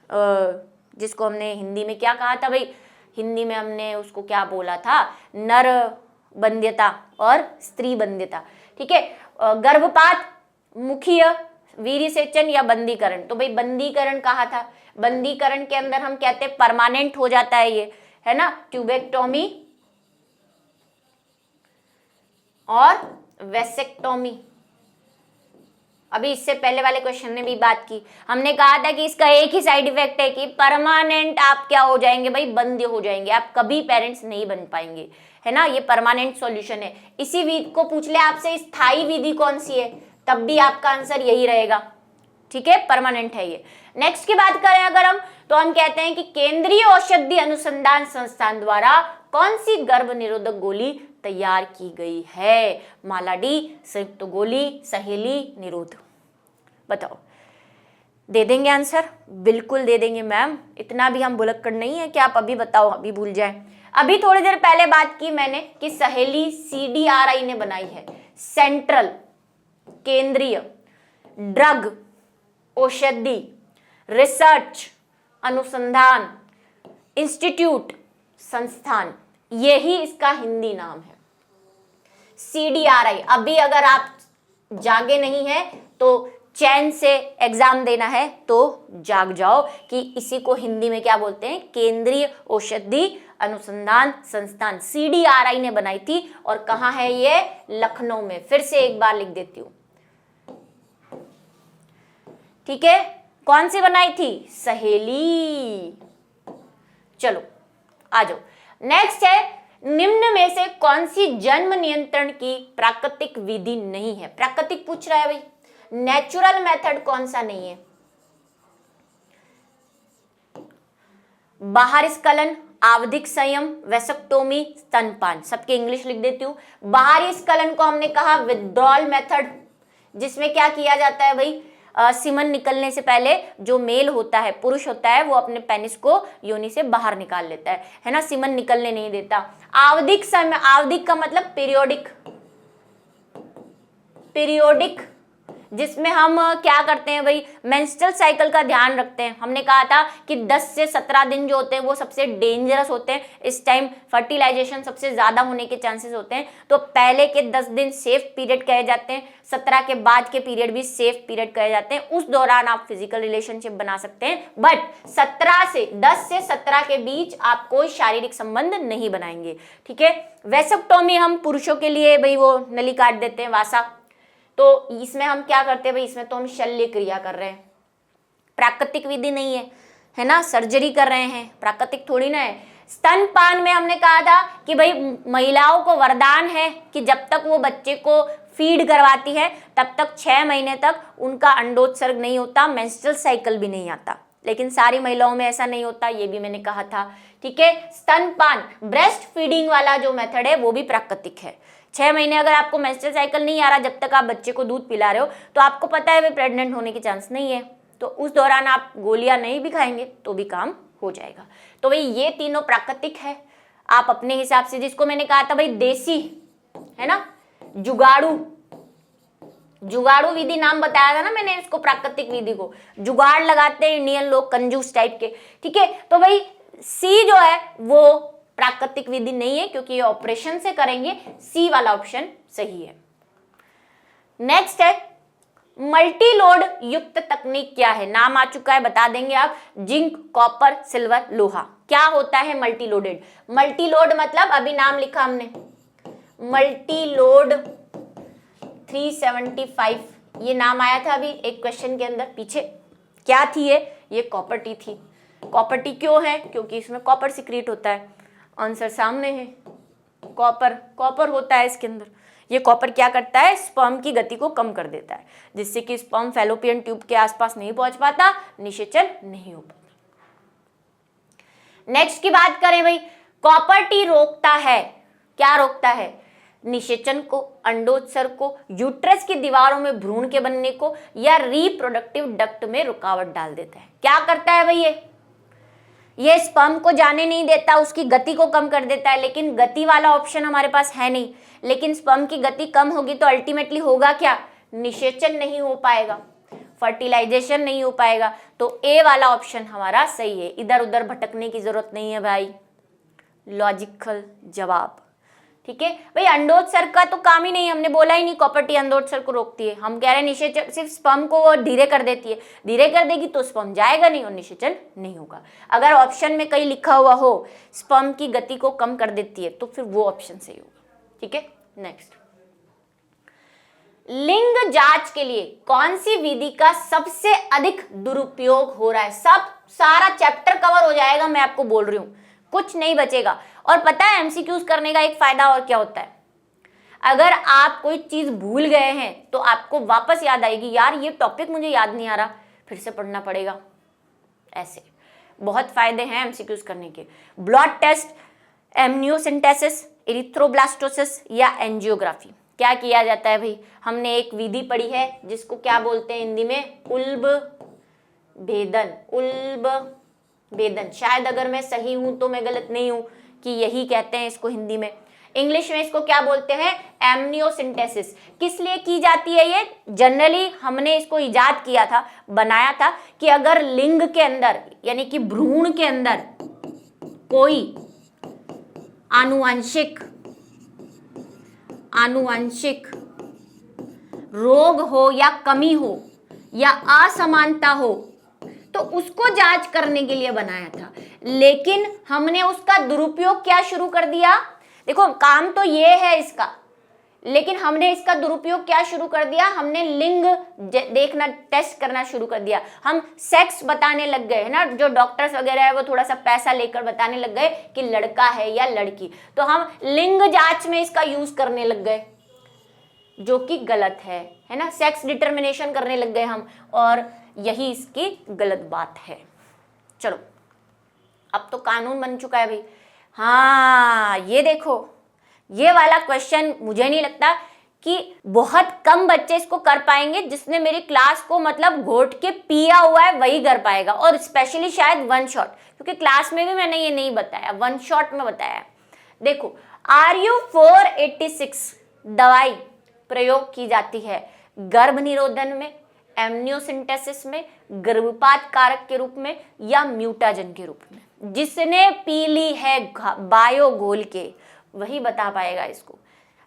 जिसको हमने हिंदी में क्या कहा था भाई? हिंदी में हमने उसको क्या बोला था? नर बंध्यता और स्त्री बंध्यता। ठीक है, गर्भपात, मुखीय वीर्यसेचन या बंदीकरण। तो भाई बंदीकरण कहा था, बंदीकरण के अंदर हम कहते हैं परमानेंट हो जाता है ये, है ना, ट्यूबेक्टोमी और वेसेक्टोमी। अभी इससे पहले वाले क्वेश्चन में भी बात की, हमने कहा था कि इसका एक ही साइड इफेक्ट है कि परमानेंट आप क्या हो जाएंगे भाई? बंद हो जाएंगे, आप कभी पेरेंट्स नहीं बन पाएंगे, है ना, ये परमानेंट सॉल्यूशन है। इसी विधि को पूछ ले आपसे स्थायी विधि कौन सी है, तब भी आपका आंसर यही रहेगा। ठीक है, परमानेंट है ये। नेक्स्ट की बात करें अगर हम, तो हम कहते हैं कि केंद्रीय औषधि अनुसंधान संस्थान द्वारा कौन सी गर्भ निरोधक गोली तैयार की गई है? मालाडी, संयुक्त गोली, सहेली, निरोध। बताओ। दे देंगे आंसर? बिल्कुल दे देंगे मैम, इतना भी हम भुलक्कड़ नहीं है कि आप अभी बताओ अभी भूल जाए। अभी थोड़ी देर पहले बात की मैंने कि सहेली CDRI ने बनाई है, सेंट्रल केंद्रीय ड्रग औषधि रिसर्च अनुसंधान इंस्टीट्यूट संस्थान, यही इसका हिंदी नाम है CDRI। अभी अगर आप जागे नहीं हैं तो चैन से एग्जाम देना है तो जाग जाओ कि इसी को हिंदी में क्या बोलते हैं, केंद्रीय औषधि अनुसंधान संस्थान। CDRI ने बनाई थी और कहाँ है ये, लखनऊ में। फिर से एक बार लिख देती हूं, ठीक है। कौन सी बनाई थी, सहेली। चलो आ जाओ, नेक्स्ट है निम्न में से कौन सी जन्म नियंत्रण की प्राकृतिक विधि नहीं है। प्राकृतिक पूछ रहा है भाई, नेचुरल मेथड कौन सा नहीं है, बाहर स्खलन, आवधिक संयम, वेसेक्टोमी, स्तनपान। सबके इंग्लिश लिख देती हूं। बाहरी स्खलन को हमने कहा विथड्रॉल मेथड, जिसमें क्या किया जाता है भाई, सीमन निकलने से पहले जो मेल होता है, पुरुष होता है, वो अपने पेनिस को योनि से बाहर निकाल लेता है ना, सीमन निकलने नहीं देता। आवधिक समय, आवधिक का मतलब पीरियोडिक, पीरियोडिक जिसमें हम क्या करते हैं भाई, मेंस्ट्रुअल साइकिल का ध्यान रखते हैं। हमने कहा था कि 10 से 17 दिन जो होते हैं वो सबसे डेंजरस होते हैं, इस टाइम फर्टिलाइजेशन सबसे ज्यादा होने के चांसेस होते हैं। तो पहले के 10 दिन सेफ पीरियड कहे जाते हैं, 17 के बाद के पीरियड भी सेफ पीरियड कहे जाते हैं। उस दौरान आप फिजिकल रिलेशनशिप बना सकते हैं, बट 10 से 17 के बीच आप कोई शारीरिक संबंध नहीं बनाएंगे, ठीक है। वेसेक्टोमी हम पुरुषों के लिए भाई वो नली काट देते हैं, वासा। तो इसमें हम क्या करते हैं भाई, इसमें तो हम शल्य क्रिया कर रहे हैं, प्राकृतिक विधि नहीं है, है ना, सर्जरी कर रहे हैं, प्राकृतिक थोड़ी ना है। स्तनपान में हमने कहा था कि भाई महिलाओं को वरदान है कि जब तक वो बच्चे को फीड करवाती है तब तक 6 महीने तक उनका अंडोत्सर्ग नहीं होता, मेंस्ट्रुअल साइकिल भी नहीं आता। लेकिन सारी महिलाओं में ऐसा नहीं होता, ये भी मैंने कहा था, ठीक है। स्तनपान, ब्रेस्ट फीडिंग वाला जो मेथड है वो भी प्राकृतिक है। 6 महीने अगर आपको मेंस्ट्रुअल साइकिल नहीं आ रहा, जब तक आप बच्चे को दूध पिला रहे हो, तो आपको पता है वे प्रेग्नेंट होने के चांस नहीं है, तो उस दौरान आप गोलियां नहीं भी खाएंगे तो भी काम हो जाएगा। तो भाई ये तीनों प्राकृतिक है। आप अपने हिसाब से, जिसको मैंने कहा था भाई देसी, है ना, जुगाड़ू, जुगाड़ू विधि नाम बताया था ना मैंने इसको, प्राकृतिक विधि को। जुगाड़ लगाते हैं इंडियन लोग, कंजूस टाइप के, ठीक है। तो भाई सी जो है वो प्राकृतिक विधि नहीं है, क्योंकि ये ऑपरेशन से करेंगे। सी वाला ऑप्शन सही है। नेक्स्ट है मल्टी लोड युक्त तकनीक क्या है, नाम आ चुका है, बता देंगे आप। जिंक, कॉपर, सिल्वर, लोहा। क्या होता है मल्टी लोडेड? मल्टी लोड मतलब अभी नाम लिखा हमने, मल्टी लोड 375, ये नाम आया था अभी एक क्वेश्चन के अंदर पीछे। क्या थी ये कॉपर टी थी। कॉपर टी क्यों है? क्योंकि इसमें कॉपर सिक्रीट होता है। आंसर सामने है, कॉपर, कॉपर होता है इसके अंदर। ये कॉपर क्या करता है, स्पर्म की गति को कम कर देता है, जिससे कि स्पर्म फैलोपियन ट्यूब के आसपास नहीं पहुंच पाता, निषेचन नहीं हो पाता। नेक्स्ट की बात करें भाई, कॉपर टी रोकता है, क्या रोकता है? निषेचन को, अंडोत्सर्ग को, यूट्रस की दीवारों में भ्रूण के बनने को, या रिप्रोडक्टिव डक्ट में रुकावट डाल देता है। क्या करता है भाई ये स्पर्म को जाने नहीं देता, उसकी गति को कम कर देता है। लेकिन गति वाला ऑप्शन हमारे पास है नहीं, लेकिन स्पर्म की गति कम होगी तो अल्टीमेटली होगा क्या, निषेचन नहीं हो पाएगा, फर्टिलाइजेशन नहीं हो पाएगा। तो ए वाला ऑप्शन हमारा सही है, इधर उधर भटकने की जरूरत नहीं है भाई, लॉजिकल जवाब, ठीक है भाई। अंडोत्सर्ग का तो काम ही नहीं, हमने बोला ही नहीं कॉपर टी अंडोत्सर्ग को रोकती है। हम कह रहे हैं निषेचन, सिर्फ स्पर्म को वो धीरे कर देती है, धीरे कर देगी तो स्पर्म जाएगा नहीं और निषेचन नहीं होगा। अगर ऑप्शन में कहीं लिखा हुआ हो स्पर्म की गति को कम कर देती है तो फिर वो ऑप्शन सही होगा, ठीक है। नेक्स्ट, लिंग जांच के लिए कौन सी विधि का सबसे अधिक दुरुपयोग हो रहा है? सब सारा चैप्टर कवर हो जाएगा, मैं आपको बोल रही हूं, कुछ नहीं बचेगा। और पता है एमसीक्यूज करने का एक फायदा और क्या होता है, अगर आप कोई चीज भूल गए हैं तो आपको वापस याद आएगी, यार ये टॉपिक मुझे याद नहीं आ रहा, फिर से पढ़ना पड़ेगा। ऐसे बहुत फायदे हैं एमसीक्यूज करने के। ब्लड टेस्ट, एमनियोसेंटेसिस, एरिथ्रोब्लास्टोसिस या एंजियोग्राफी। क्या किया जाता है भाई, हमने एक विधि पढ़ी है जिसको क्या बोलते हैं हिंदी में, उल्ब भेदन, उल्ब भेदन। शायद अगर मैं सही हूं तो मैं गलत नहीं हूं कि यही कहते हैं इसको हिंदी में। इंग्लिश में इसको क्या बोलते हैं? एमनियोसिंथेसिस। किस लिए की जाती है ये? जनरली हमने इसको इजाद किया था, बनाया था कि अगर लिंग के अंदर यानी कि भ्रूण के अंदर कोई आनुवंशिक रोग हो या कमी हो या असमानता हो तो उसको जांच करने के लिए बनाया था। लेकिन हमने उसका दुरुपयोग क्या शुरू कर दिया? देखो काम तो ये है इसका, लेकिन हमने इसका दुरुपयोग क्या शुरू कर दिया? हमने लिंग देखना, टेस्ट करना शुरू कर दिया। हम सेक्स बताने लग गए है ना, जो डॉक्टर्स वगैरह है वो थोड़ा सा पैसा लेकर बताने लग गए कि लड़का है या लड़की, तो हम लिंग जांच में इसका यूज करने लग गए, जो कि गलत है ना। सेक्स डिटर्मिनेशन करने लग गए हम, और यही इसकी गलत बात है। चलो अब तो कानून बन चुका है भाई। हाँ ये देखो, ये वाला क्वेश्चन मुझे नहीं लगता कि बहुत कम बच्चे इसको कर पाएंगे। जिसने मेरी क्लास को मतलब घोट के पिया हुआ है वही कर पाएगा, और स्पेशली शायद वन शॉट, क्योंकि क्लास में भी मैंने ये नहीं बताया, वन शॉट में बताया। देखो RU486 दवाई प्रयोग की जाती है गर्भ निरोधन में, एमनियोसिंथेसिस में, गर्भपात कारक के रूप में या म्यूटाजन के रूप में। जिसने पी ली है बायो घोल के वही बता पाएगा इसको,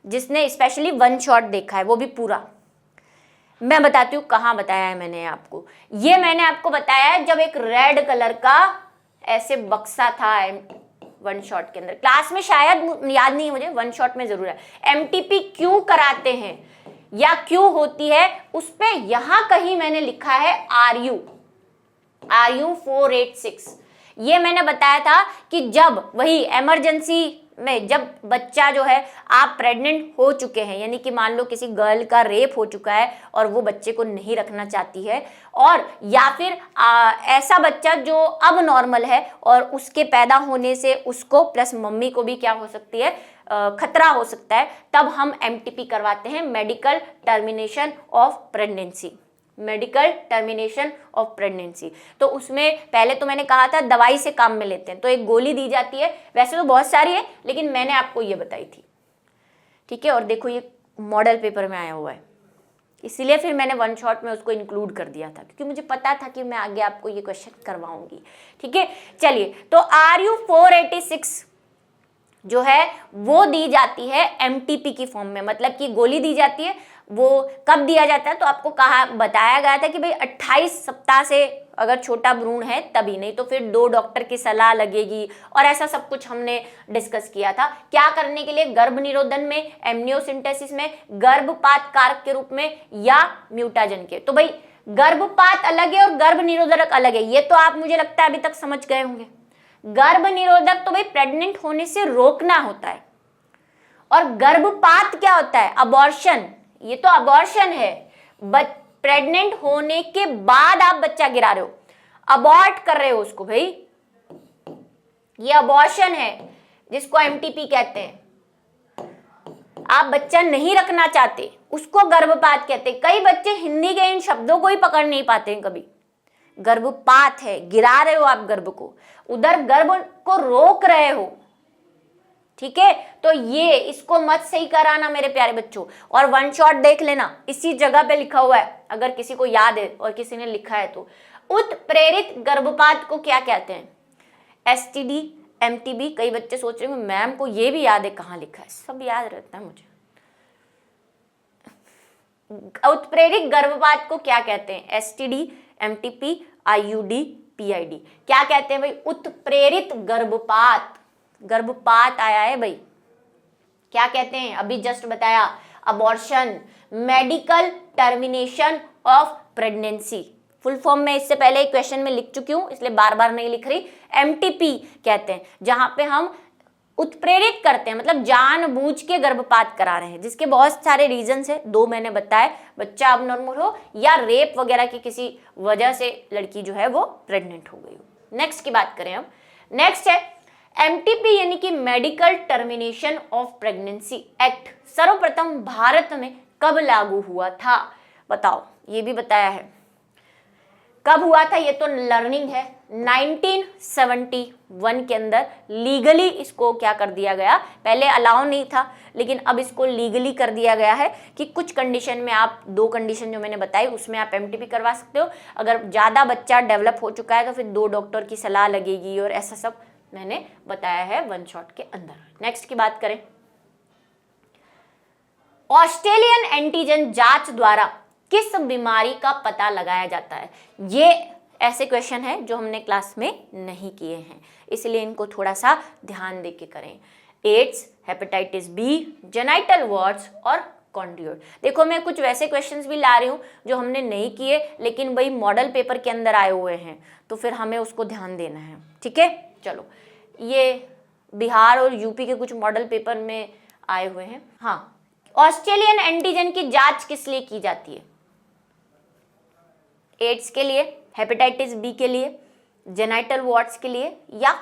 जिसने स्पेशली वन शॉट देखा है वो भी पूरा। मैं बताती हूँ कहाँ बताया है मैंने आपको। ये मैंने आपको बताया है जब एक रेड कलर का ऐसे बक्सा था वन शॉट के अंदर। क्लास में शायद याद नहीं है मुझे, वन शॉट में जरूर है। MTP क्यों कराते हैं या क्यों होती है उस पे यहां कहीं मैंने लिखा है RU486। ये मैंने बताया था कि जब वही इमरजेंसी में, जब बच्चा जो है आप प्रेग्नेंट हो चुके हैं, यानी कि मान लो किसी गर्ल का रेप हो चुका है और वो बच्चे को नहीं रखना चाहती है, और या फिर ऐसा बच्चा जो अब नॉर्मल है और उसके पैदा होने से उसको प्लस मम्मी को भी क्या हो सकती है, खतरा हो सकता है, तब हम MTP करवाते हैं, medical termination of pregnancy. Medical termination of pregnancy. तो उसमें पहले तो मैंने कहा था दवाई से काम में लेते हैं, तो एक गोली दी जाती है, वैसे तो बहुत सारी है लेकिन मैंने आपको ये बताई थी, ठीक है। और देखो ये मॉडल पेपर में आया हुआ है, इसीलिए फिर मैंने वन शॉट में उसको इंक्लूड कर दिया था, क्योंकि मुझे पता था कि मैं आगे आपको ये क्वेश्चन करवाऊंगी, ठीक है। चलिए, तो RU486 जो है वो दी जाती है MTP की फॉर्म में, मतलब कि गोली दी जाती है। वो कब दिया जाता है? तो आपको बताया गया था कि भाई 28 सप्ताह से अगर छोटा भ्रूण है तभी, नहीं तो फिर 2 डॉक्टर की सलाह लगेगी, और ऐसा सब कुछ हमने डिस्कस किया था। क्या करने के लिए? गर्भ निरोधन में, एमनियोसिंथेसिस में, गर्भपात कारक के रूप में या म्यूटाजन के। तो भाई गर्भपात अलग है और गर्भ निरोधक अलग है, ये तो आप मुझे लगता है अभी तक समझ गए होंगे। गर्भ निरोधक तो भाई प्रेग्नेंट होने से रोकना होता है, और गर्भपात क्या होता है? अबॉर्शन। ये तो अबॉर्शन है, प्रेग्नेंट होने के बाद आप बच्चा गिरा रहे हो, अबॉर्ट कर रहे हो उसको, भाई ये अबॉर्शन है जिसको MTP कहते हैं। आप बच्चा नहीं रखना चाहते उसको गर्भपात कहते हैं। कई बच्चे हिंदी के इन शब्दों को ही पकड़ नहीं पाते हैं कभी। गर्भपात है, गिरा रहे हो आप गर्भ को, उधर गर्भ को रोक रहे हो, ठीक है। तो ये इसको मत सही कराना मेरे प्यारे बच्चों। और वन शॉट देख लेना, इसी जगह पे लिखा हुआ है, अगर किसी को याद है और किसी ने लिखा है तो। उत्प्रेरित गर्भपात को क्या कहते हैं? STD, MTB। कई बच्चे सोच रहे हैं मैम को ये भी याद है, कहाँ लिखा है? सब याद रहता है मुझे। उत्प्रेरित गर्भपात को क्या कहते हैं? STD, MTP, IUD, PID। क्या कहते हैं भाई? उत्प्रेरित गर्भपात। गर्भपात आया है भाई, क्या कहते हैं? अभी जस्ट बताया, abortion, medical termination of pregnancy. Full form में इससे पहले एक क्वेश्चन में लिख चुकी हूं, इसलिए बार बार नहीं लिख रही। MTP कहते हैं जहां पे हम उत्प्रेरित करते हैं, मतलब जानबूझ के गर्भपात करा रहे हैं, जिसके बहुत सारे रीजंस है। 2 मैंने बताए, बच्चा अब नॉर्मल हो या रेप वगैरह की किसी वजह से लड़की जो है वो प्रेग्नेंट हो गई हो। नेक्स्ट की बात करें अब, नेक्स्ट है MTP यानी कि medical termination of pregnancy act सर्वप्रथम भारत में कब लागू हुआ था? बताओ, ये भी बताया है। कब हुआ था, ये तो लर्निंग है, 1971 के अंदर लीगली इसको क्या कर दिया गया, पहले अलाउ नहीं था लेकिन अब इसको लीगली कर दिया गया है कि कुछ कंडीशन में आप, 2 कंडीशन जो मैंने बताई उसमें आप एमटीपी करवा सकते हो। अगर ज़्यादा बच्चा डेवलप हो चुका है तो फिर 2 डॉक्टर की सलाह लगेगी और ऐसा सब मैंने बताया है 1 शॉट के अंदर। नेक्स्ट की बात करें, ऑस्ट्रेलियन एंटीजन जांच द्वारा किस बीमारी का पता लगाया जाता है। ये ऐसे क्वेश्चन है जो हमने क्लास में नहीं किए हैं, इसलिए इनको थोड़ा सा ध्यान दे के करें। AIDS, hepatitis B, genital warts और कॉन्ड्रियोड। देखो मैं कुछ वैसे क्वेश्चंस भी ला रही हूँ जो हमने नहीं किए लेकिन वही मॉडल पेपर के अंदर आए हुए हैं, तो फिर हमें उसको ध्यान देना है, ठीक है। चलो, ये बिहार और यूपी के कुछ मॉडल पेपर में आए हुए हैं। हाँ, ऑस्ट्रेलियन एंटीजन की जांच किस लिए की जाती है? एड्स के लिए, हेपेटाइटिस बी के लिए, जेनाइटल वार्ड्स के लिए या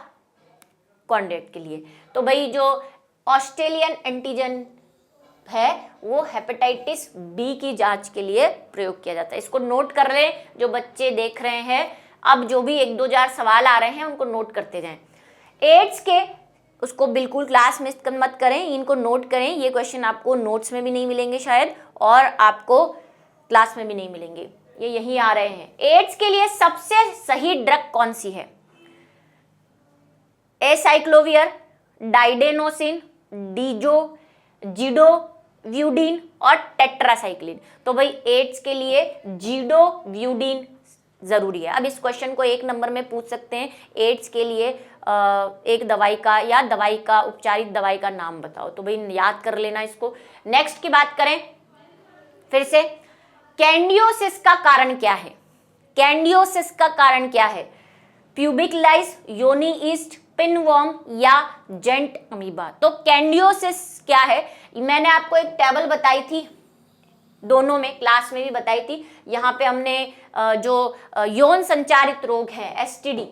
कॉन्ड्रियोड के लिए। तो भाई जो ऑस्ट्रेलियन एंटीजन है वो हेपेटाइटिस बी की जांच के लिए प्रयोग किया जाता है। इसको नोट कर रहे हैं जो बच्चे देख रहे हैं, अब जो भी 1-2 सवाल आ रहे हैं उनको नोट करते जाएं। एड्स के उसको बिल्कुल क्लास मिस मत करें, इनको नोट करें। ये क्वेश्चन आपको नोट्स में भी नहीं मिलेंगे शायद, और आपको क्लास में भी नहीं मिलेंगे, ये यहीं आ रहे हैं। एड्स के लिए सबसे सही ड्रग कौन सी है? एसाइक्लोवियर, डाइडेनोसिन, जिडोव्यूडिन और टेट्रासाइक्लिन। तो भाई एड्स के लिए जिडोव्यूडिन जरूरी है। अब इस क्वेश्चन को 1 नंबर में पूछ सकते हैं, एड्स के लिए एक दवाई का या दवाई का, उपचारित दवाई का नाम बताओ। तो भाई याद कर लेना इसको। नेक्स्ट की बात करें फिर से, कैंडियोसिस का कारण क्या है? कैंडियोसिस का कारण क्या है? प्यूबिक लाइस, योनी ईस्ट, पिनवॉर्म या जेंट अमीबा। तो कैंडियोसिस क्या है? मैंने आपको एक टेबल बताई थी, दोनों में, क्लास में भी बताई थी। यहाँ पे हमने जो यौन संचारित रोग है, एसटीडी,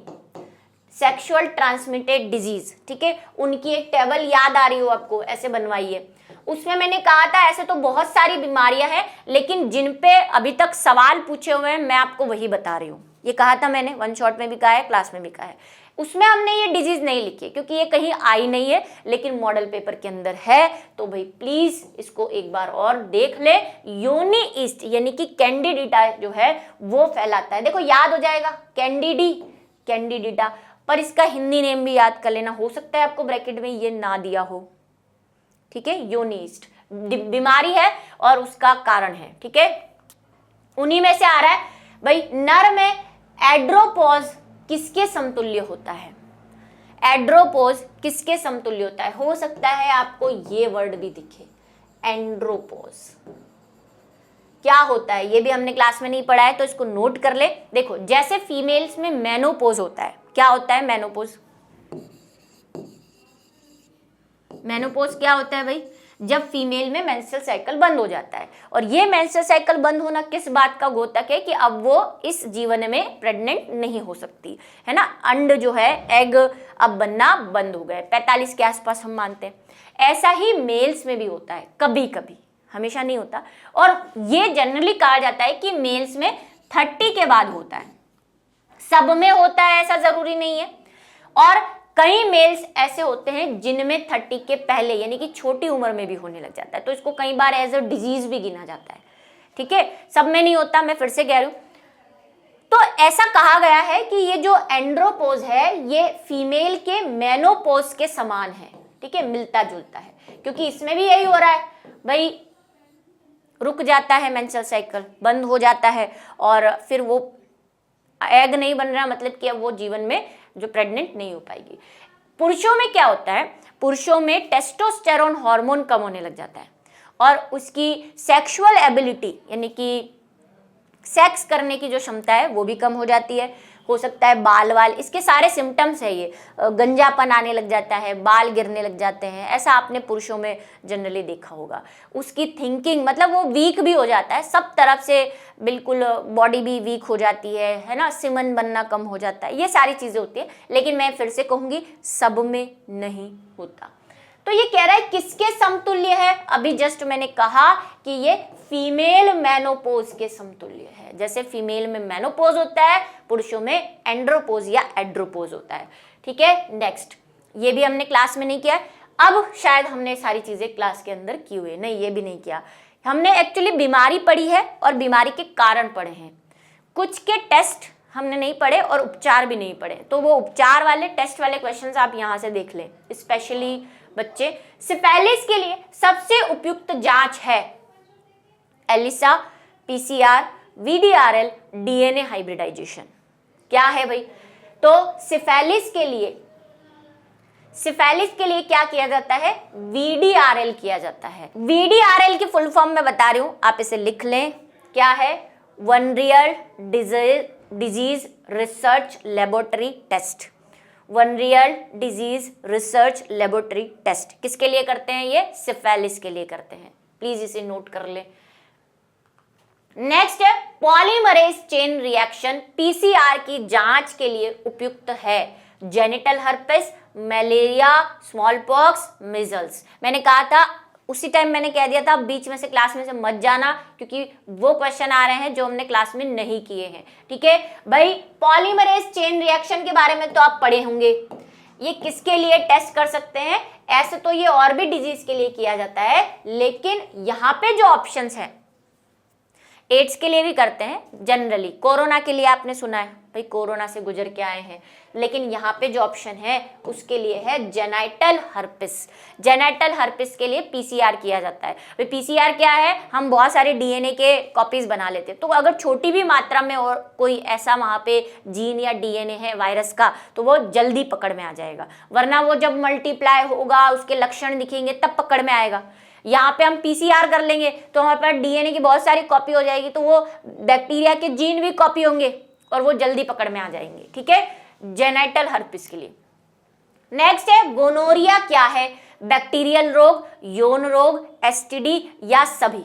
सेक्सुअल ट्रांसमिटेड डिजीज, ठीक है, उनकी एक टेबल याद आ रही हो आपको, ऐसे बनवाई है। उसमें मैंने कहा था ऐसे तो बहुत सारी बीमारियां हैं लेकिन जिन पे अभी तक सवाल पूछे हुए हैं मैं आपको वही बता रही हूँ। ये कहा था मैंने, 1 शॉट में भी कहा है, क्लास में भी कहा है। उसमें हमने ये डिजीज नहीं लिखी क्योंकि ये कहीं आई नहीं है, लेकिन मॉडल पेपर के अंदर है। तो भाई प्लीज इसको एक बार और देख ले। योनी ईस्ट यानी कि कैंडिडिटा जो है वो फैलाता है, देखो याद हो जाएगा, कैंडिडिटा, पर इसका हिंदी नेम भी याद कर लेना। हो सकता है आपको ब्रैकेट में ये ना दिया हो, ठीक है। योनी ईस्ट बीमारी है और उसका कारण है, ठीक है। उन्हीं में से आ रहा है भाई, नर में एड्रोपोज किसके समतुल्य होता है? एड्रोपोज किसके समतुल्य होता है? हो सकता है आपको ये वर्ड भी दिखे, एंड्रोपोज क्या होता है ये भी हमने क्लास में नहीं पढ़ा है, तो इसको नोट कर ले। देखो जैसे फीमेल्स में मेनोपोज होता है, क्या होता है मेनोपोज? मेनोपोज क्या होता है भाई? जब फीमेल में मेंस्ट्रुअल साइकिल बंद हो जाता है। और ये मेंस्ट्रुअल साइकिल बंद होना किस बात का द्योतक है कि अब वो इस जीवन में प्रेग्नेंट नहीं हो सकती है ना। अंड जो है, एग अब बनना बंद हो गए, 45 के आसपास हम मानते हैं। ऐसा ही मेल्स में भी होता है कभी कभी, हमेशा नहीं होता। और ये जनरली कहा जाता है कि मेल्स में 30 के बाद होता है, सब में होता है ऐसा जरूरी नहीं है। और कई मेल्स ऐसे होते हैं जिनमें 30 के पहले यानी कि छोटी उम्र में भी होने लग जाता है, तो इसको कई बार एज अ डिजीज भी गिना जाता है, ठीक है। सब में नहीं होता, मैं फिर से कह रही हूं। तो ऐसा कहा गया है कि ये जो एंड्रोपोज है ये फीमेल के मेनोपोज के समान है, ठीक है, मिलता जुलता है, क्योंकि इसमें भी यही हो रहा है भाई, रुक जाता है मेंस्ट्रुअल साइकिल, बंद हो जाता है और फिर वो एग नहीं बन रहा, मतलब कि अब वो जीवन में जो प्रेग्नेंट नहीं हो पाएगी। पुरुषों में क्या होता है? पुरुषों में टेस्टोस्टेरोन हार्मोन कम होने लग जाता है और उसकी सेक्सुअल एबिलिटी यानी कि सेक्स करने की जो क्षमता है वो भी कम हो जाती है। हो सकता है बाल वाल, इसके सारे सिम्टम्स है ये, गंजापन आने लग जाता है, बाल गिरने लग जाते हैं, ऐसा आपने पुरुषों में जनरली देखा होगा। उसकी थिंकिंग मतलब वो वीक भी हो जाता है, सब तरफ से बिल्कुल बॉडी भी वीक हो जाती है ना, सिमन बनना कम हो जाता है, ये सारी चीज़ें होती है। लेकिन मैं फिर से कहूँगी सब में नहीं होता। तो ये कह रहा है किसके समतुल्य है? अभी जस्ट मैंने कहा कि ये फीमेल मेनोपोज के समतुल्य है। जैसे फीमेल में मेनोपोज होता है, पुरुषों में एंड्रोपोज या एड्रोपोज होता है। ठीक है, नेक्स्ट, ये भी हमने क्लास में नहीं किया। अब शायद हमने सारी चीजें क्लास के अंदर की हुई, नहीं ये भी नहीं किया। हमने एक्चुअली बीमारी पढ़ी है और बीमारी के कारण पढ़े हैं, कुछ के टेस्ट हमने नहीं पढ़े और उपचार भी नहीं पढ़े। तो वो उपचार वाले टेस्ट वाले क्वेश्चंस आप यहाँ से देख लें। स्पेशली बच्चे, सिफिलिस के लिए सबसे उपयुक्त जांच है ELISA, PCR, VDRL, DNA hybridization. क्या है भाई? तो सिफिलिस के लिए क्या किया जाता है? वीडीआरएल किया जाता है। वीडीआरएल की फुल फॉर्म में बता रही हूं, आप इसे लिख लें। क्या है? Venereal disease research laboratory test. Venereal disease research laboratory test किसके लिए करते हैं? ये सिफिलिस के लिए करते हैं। प्लीज इसे नोट कर ले। नेक्स्ट है पॉलीमरेज चेन रिएक्शन, पीसीआर की जांच के लिए उपयुक्त है genital herpes, malaria, small pox, measles. मैंने कहा था उसी टाइम, मैंने कह दिया था बीच में से क्लास में से मत जाना, क्योंकि वो क्वेश्चन आ रहे हैं जो हमने क्लास में नहीं किए हैं। ठीक है भाई, पॉलीमरेज चेन रिएक्शन के बारे में तो आप पढ़े होंगे। ये किसके लिए टेस्ट कर सकते हैं? ऐसे तो ये और भी डिजीज के लिए किया जाता है, लेकिन यहाँ पे जो ऑप्शंस हैं, एड्स के लिए भी करते हैं जनरली, कोरोना के लिए आपने सुना है भाई, कोरोना से गुजर के आए हैं, लेकिन यहाँ पे जो ऑप्शन है उसके लिए है जेनाइटल हर्पिस। जेनाइटल हर्पिस के लिए पीसीआर किया जाता है। भाई पीसीआर क्या है? हम बहुत सारे डीएनए के कॉपीज बना लेते हैं, तो अगर छोटी भी मात्रा में और कोई ऐसा वहाँ पे जीन या डीएनए है वायरस का, तो वो जल्दी पकड़ में आ जाएगा, वरना वो जब मल्टीप्लाई होगा, उसके लक्षण दिखेंगे, तब पकड़ में आएगा। यहाँ पे हम पीसीआर कर लेंगे तो हमारे पास डीएनए की बहुत सारी कॉपी हो जाएगी, तो वो बैक्टीरिया के जीन भी कॉपी होंगे और वो जल्दी पकड़ में आ जाएंगे। ठीक है, जेनाइटल हर्पिस के लिए। नेक्स्ट है गोनोरिया। क्या है? बैक्टीरियल रोग, यौन रोग, एसटीडी या सभी।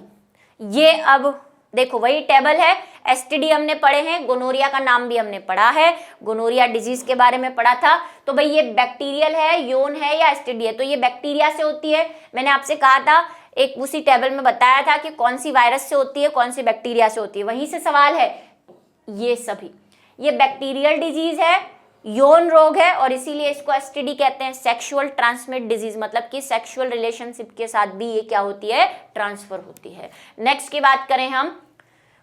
ये अब देखो वही टेबल है, एसटीडी हमने पढ़े हैं, गोनोरिया का नाम भी हमने पढ़ा है, गोनोरिया डिजीज के बारे में पढ़ा था। तो भाई ये बैक्टीरियल है, यौन है या एसटीडी है? तो ये बैक्टीरिया से होती है। मैंने आपसे कहा था, एक उसी टेबल में बताया था कि कौन सी वायरस से होती है, कौन सी बैक्टीरिया से होती है, वहीं से सवाल है। ये सभी, ये बैक्टीरियल डिजीज है, यौन रोग है, और इसीलिए इसको एसटीडी कहते हैं, सेक्सुअल ट्रांसमिट डिजीज, मतलब कि सेक्सुअल रिलेशनशिप के साथ भी ये क्या होती है? ट्रांसफर होती है। नेक्स्ट की बात करें हम,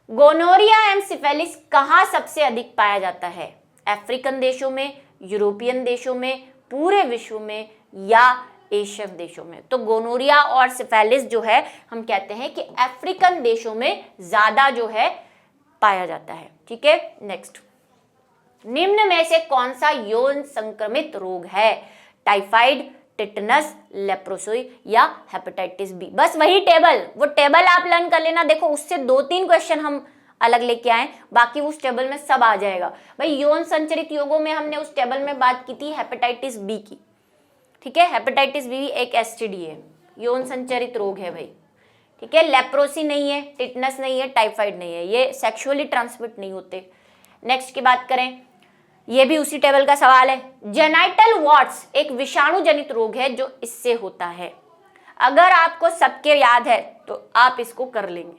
गोनोरिया एंड सिफिलिस कहाँ सबसे अधिक पाया जाता है? अफ्रीकन देशों में, यूरोपियन देशों में, पूरे विश्व में या एशियन देशों में? तो गोनोरिया और सिफिलिस जो है हम कहते हैं कि अफ्रीकन देशों में ज्यादा जो है पाया जाता है। ठीक है, नेक्स्ट, निम्न में से कौन सा यौन संक्रमित रोग है? टाइफाइड, टिटनस, लेप्रोसोई या हेपेटाइटिस बी। बस वही टेबल, वो टेबल आप लर्न कर लेना। देखो उससे 2-3 क्वेश्चन हम अलग लेके आए, बाकी उस टेबल में सब आ जाएगा। भाई यौन संचरित रोगों में हमने उस टेबल में बात की थी हेपेटाइटिस बी की। ठीक है, हेपेटाइटिस बी एक एसटीडी है, यौन संचरित रोग है भाई। ठीक है, लेप्रोसी नहीं है, टिटनस नहीं है, टाइफाइड नहीं है, ये सेक्सुअली ट्रांसमिट नहीं होते। नेक्स्ट की बात करें, ये भी उसी टेबल का सवाल है। जेनाइटल वॉर्ट्स एक विषाणु जनित रोग है जो इससे होता है। अगर आपको सबके याद है तो आप इसको कर लेंगे।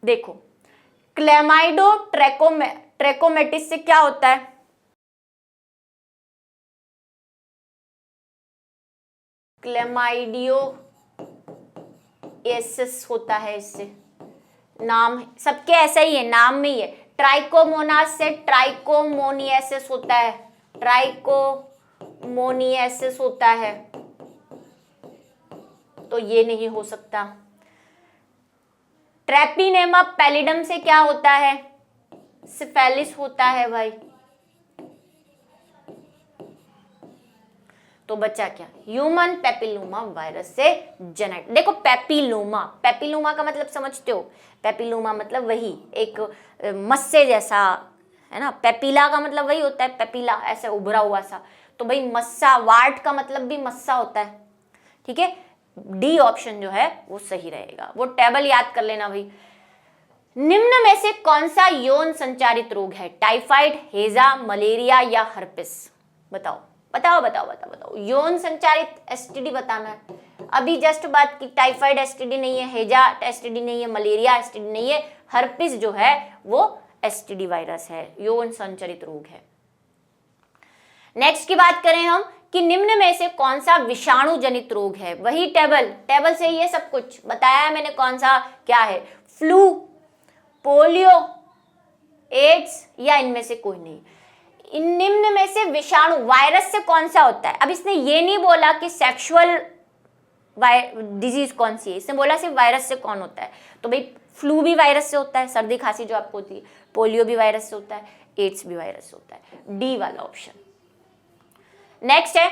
देखो, क्लेमाइडो ट्रैकोमेटिस से क्या होता है? क्लेमाइडियोसिस होता है, इससे नाम सबके ऐसा ही है, नाम में ही है। ट्राइकोमोनास से ट्राइकोमोनियासिस होता है, ट्राइकोमोनियासिस होता है, तो ये नहीं हो सकता। ट्रैपिनेमा पैलिडम से क्या होता है? सिफिलिस होता है भाई। तो बचा क्या? ह्यूमन पेपिलोमा वायरस से जेनेट। देखो पेपिलोमा का मतलब समझते हो? पेपिलोमा मतलब वही एक मस्से जैसा है ना, पेपिला का मतलब वही होता है, पेपिला ऐसे उभरा हुआ सा। तो भाई मस्सा, वार्ट का मतलब भी मस्सा होता है। ठीक है, डी ऑप्शन जो है वो सही रहेगा। वो टेबल याद कर लेना भाई। निम्न में से कौन सा यौन संचारित रोग है? टाइफाइड, हेजा, मलेरिया या हर्पिस? बताओ। बताओ बताओ बताओ बताओ, यौन संचारित एसटीडी बताना है। अभी जस्ट बात की, टाइफाइड एसटीडी नहीं है, हेजा एसटीडी नहीं है, मलेरिया एसटीडी नहीं है, हर्पिस जो है वो एसटीडी वायरस है, यौन संचारित रोग है। नेक्स्ट की बात करें हम कि निम्न में से कौन सा विषाणु जनित रोग है, वही टेबल से ये सब कुछ बताया है मैंने, कौन सा क्या है, फ्लू, पोलियो, एड्स या इनमें से कोई नहीं। इन निम्न में से विषाणु वायरस से कौन सा होता है। अब इसने ये नहीं बोला कि सेक्सुअल डिजीज कौन सी है, इसने बोला सिर्फ वायरस से कौन होता है। तो भाई फ्लू भी वायरस से होता है, सर्दी खांसी जो आपको होती है, पोलियो भी वायरस से होता है, एड्स भी वायरस से होता है, डी वाला ऑप्शन। नेक्स्ट है,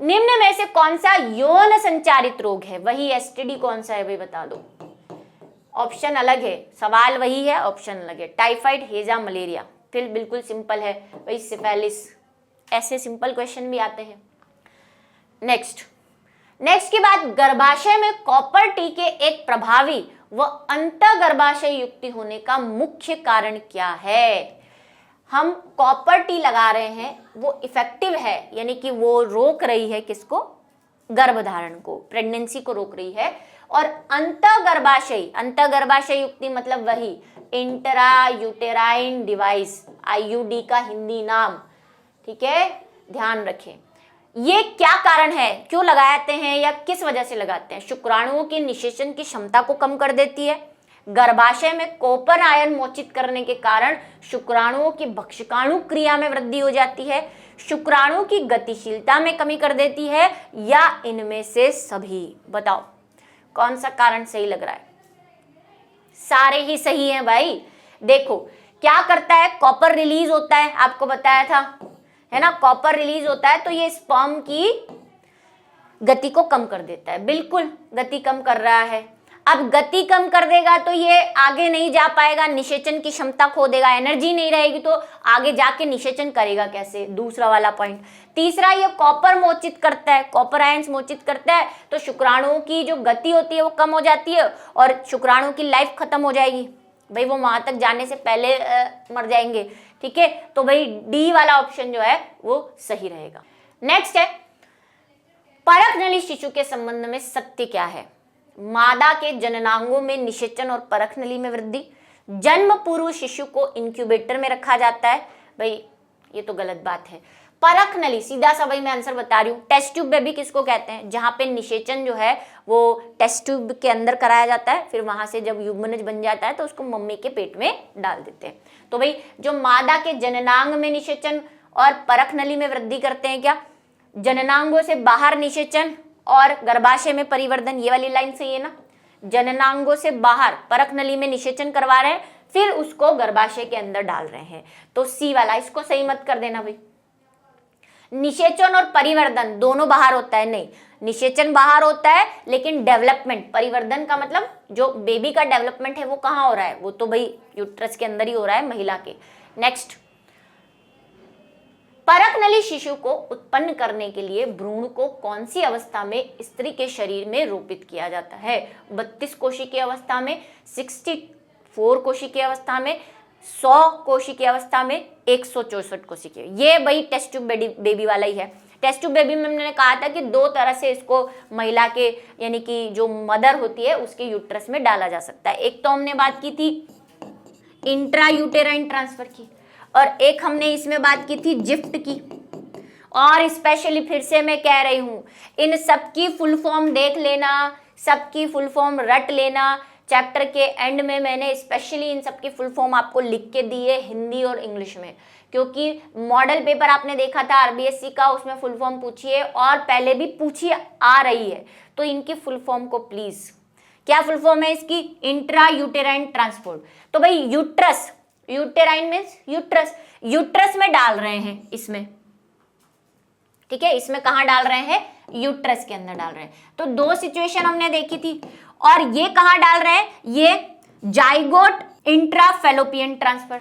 निम्न में से कौन सा यौन संचारित रोग है, वही एसटीडी कौन सा है भाई बता दो। ऑप्शन अलग है, सवाल वही है, ऑप्शन अलग है। टाइफाइड, हेजा, मलेरिया, फिर बिल्कुल सिंपल है भाई सिफिलिस। ऐसे सिंपल क्वेश्चन भी आते हैं। नेक्स्ट की बात, गर्भाशय में कॉपर टी के एक प्रभावी व अंतःगर्भाशय युक्ति होने का मुख्य कारण क्या है। हम कॉपर टी लगा रहे हैं, वो इफेक्टिव है, यानी कि वो रोक रही है किसको, गर्भधारण को, प्रेगनेंसी को रोक रही है। और अंतःगर्भाशय युक्ति मतलब वही इंट्रा यूटेराइन डिवाइस, आईयूडी का हिंदी नाम, ठीक है, ध्यान रखें। ये क्या कारण है, क्यों लगाते हैं या किस वजह से लगाते हैं। शुक्राणुओं की निषेचन की क्षमता को कम कर देती है, गर्भाशय में कॉपर आयन मोचित करने के कारण शुक्राणुओं की भक्षकाणु क्रिया में वृद्धि हो जाती है, शुक्राणु की गतिशीलता में कमी कर देती है, या इनमें से सभी। बताओ कौन सा कारण सही लग रहा है। सारे ही सही हैं भाई। देखो क्या करता है, कॉपर रिलीज होता है, आपको बताया था है ना, कॉपर रिलीज होता है तो ये स्पर्म की गति को कम कर देता है, बिल्कुल गति कम कर रहा है। अब गति कम कर देगा तो ये आगे नहीं जा पाएगा, निषेचन की क्षमता खो देगा, एनर्जी नहीं रहेगी तो आगे जाके निषेचन करेगा कैसे, दूसरा वाला पॉइंट। तीसरा, ये कॉपर मोचित करता है, कॉपर आयंस मोचित करता है तो शुक्राणुओं की जो गति होती है वो कम हो जाती है और शुक्राणु की लाइफ खत्म हो जाएगी भाई, वो वहां तक जाने से पहले मर जाएंगे, ठीक है। तो भाई डी वाला ऑप्शन जो है वो सही रहेगा। नेक्स्ट है, परखनली शिशु के संबंध में सत्य क्या है। मादा के जननांगों में निषेचन और परखनली में वृद्धि, जन्म पूर्व शिशु को इंक्यूबेटर में रखा जाता है, भाई ये तो गलत बात है। परखनली सीधा सा भाई मैं आंसर बता रही हूँ, टेस्ट ट्यूब बेबी किसको कहते हैं, जहां पे निषेचन जो है वो टेस्ट ट्यूब के अंदर कराया जाता है, फिर वहां से जब युग्मनज बन जाता है तो उसको मम्मी के पेट में डाल देते हैं। तो भाई जो मादा के जननांग में निषेचन और परखनली में वृद्धि करते हैं, क्या जननांगों से बाहर निषेचन और गर्भाशय में परिवर्धन, ये वाली लाइन सही है ना, जननांगों से बाहर परखनली में निषेचन करवा रहे हैं फिर उसको गर्भाशय के अंदर डाल रहे हैं, तो सी वाला, इसको सही मत कर देना भाई। निषेचन और परिवर्धन दोनों बाहर होता है, नहीं, निषेचन बाहर होता है लेकिन डेवलपमेंट, परिवर्धन का मतलब जो बेबी का डेवलपमेंट है वो कहाँ हो रहा है, वो तो भाई यूट्रस के अंदर ही हो रहा है महिला के। नेक्स्ट, परखनली शिशु को उत्पन्न करने के लिए भ्रूण को कौन सी अवस्था में स्त्री के शरीर में रोपित किया जाता है। 32 कोशिकीय अवस्था में, 64 कोशिकीय अवस्था में, 100 कोशिकीय अवस्था में, 164 कोशिकीय। ये भाई टेस्ट ट्यूब बेबी वाला ही है। टेस्ट ट्यूब बेबी में मैंने कहा था कि दो तरह से इसको महिला के यानी कि जो मदर होती है उसके यूट्रस में डाला जा सकता है। एक तो हमने बात की थी इंट्रा यूटेराइन ट्रांसफर की, और एक हमने इसमें बात की थी जिफ्ट की। और स्पेशली फिर से मैं कह रही हूं, इन सबकी फुल फॉर्म देख लेना, सबकी फुल फॉर्म रट लेना। चैप्टर के एंड में मैंने स्पेशली इन सबकी फुल फॉर्म आपको लिख के दी है हिंदी और इंग्लिश में, क्योंकि मॉडल पेपर आपने देखा था आरबीएससी का, उसमें फुल फॉर्म पूछी है और पहले भी पूछी आ रही है, तो इनकी फुल फॉर्म को प्लीज, क्या फुल फॉर्म है इसकी, इंट्रा यूटेराइन ट्रांसपोर्ट। तो भाई uterus, uterine means uterus, uterus में डाल रहे हैं इसमें, ठीक है, इसमें कहां डाल रहे हैं, यूट्रस के अंदर डाल रहे हैं। तो दो सिचुएशन हमने देखी थी, और ये कहां डाल रहे हैं, ये जाइगोट इंट्राफेलोपियन ट्रांसफर,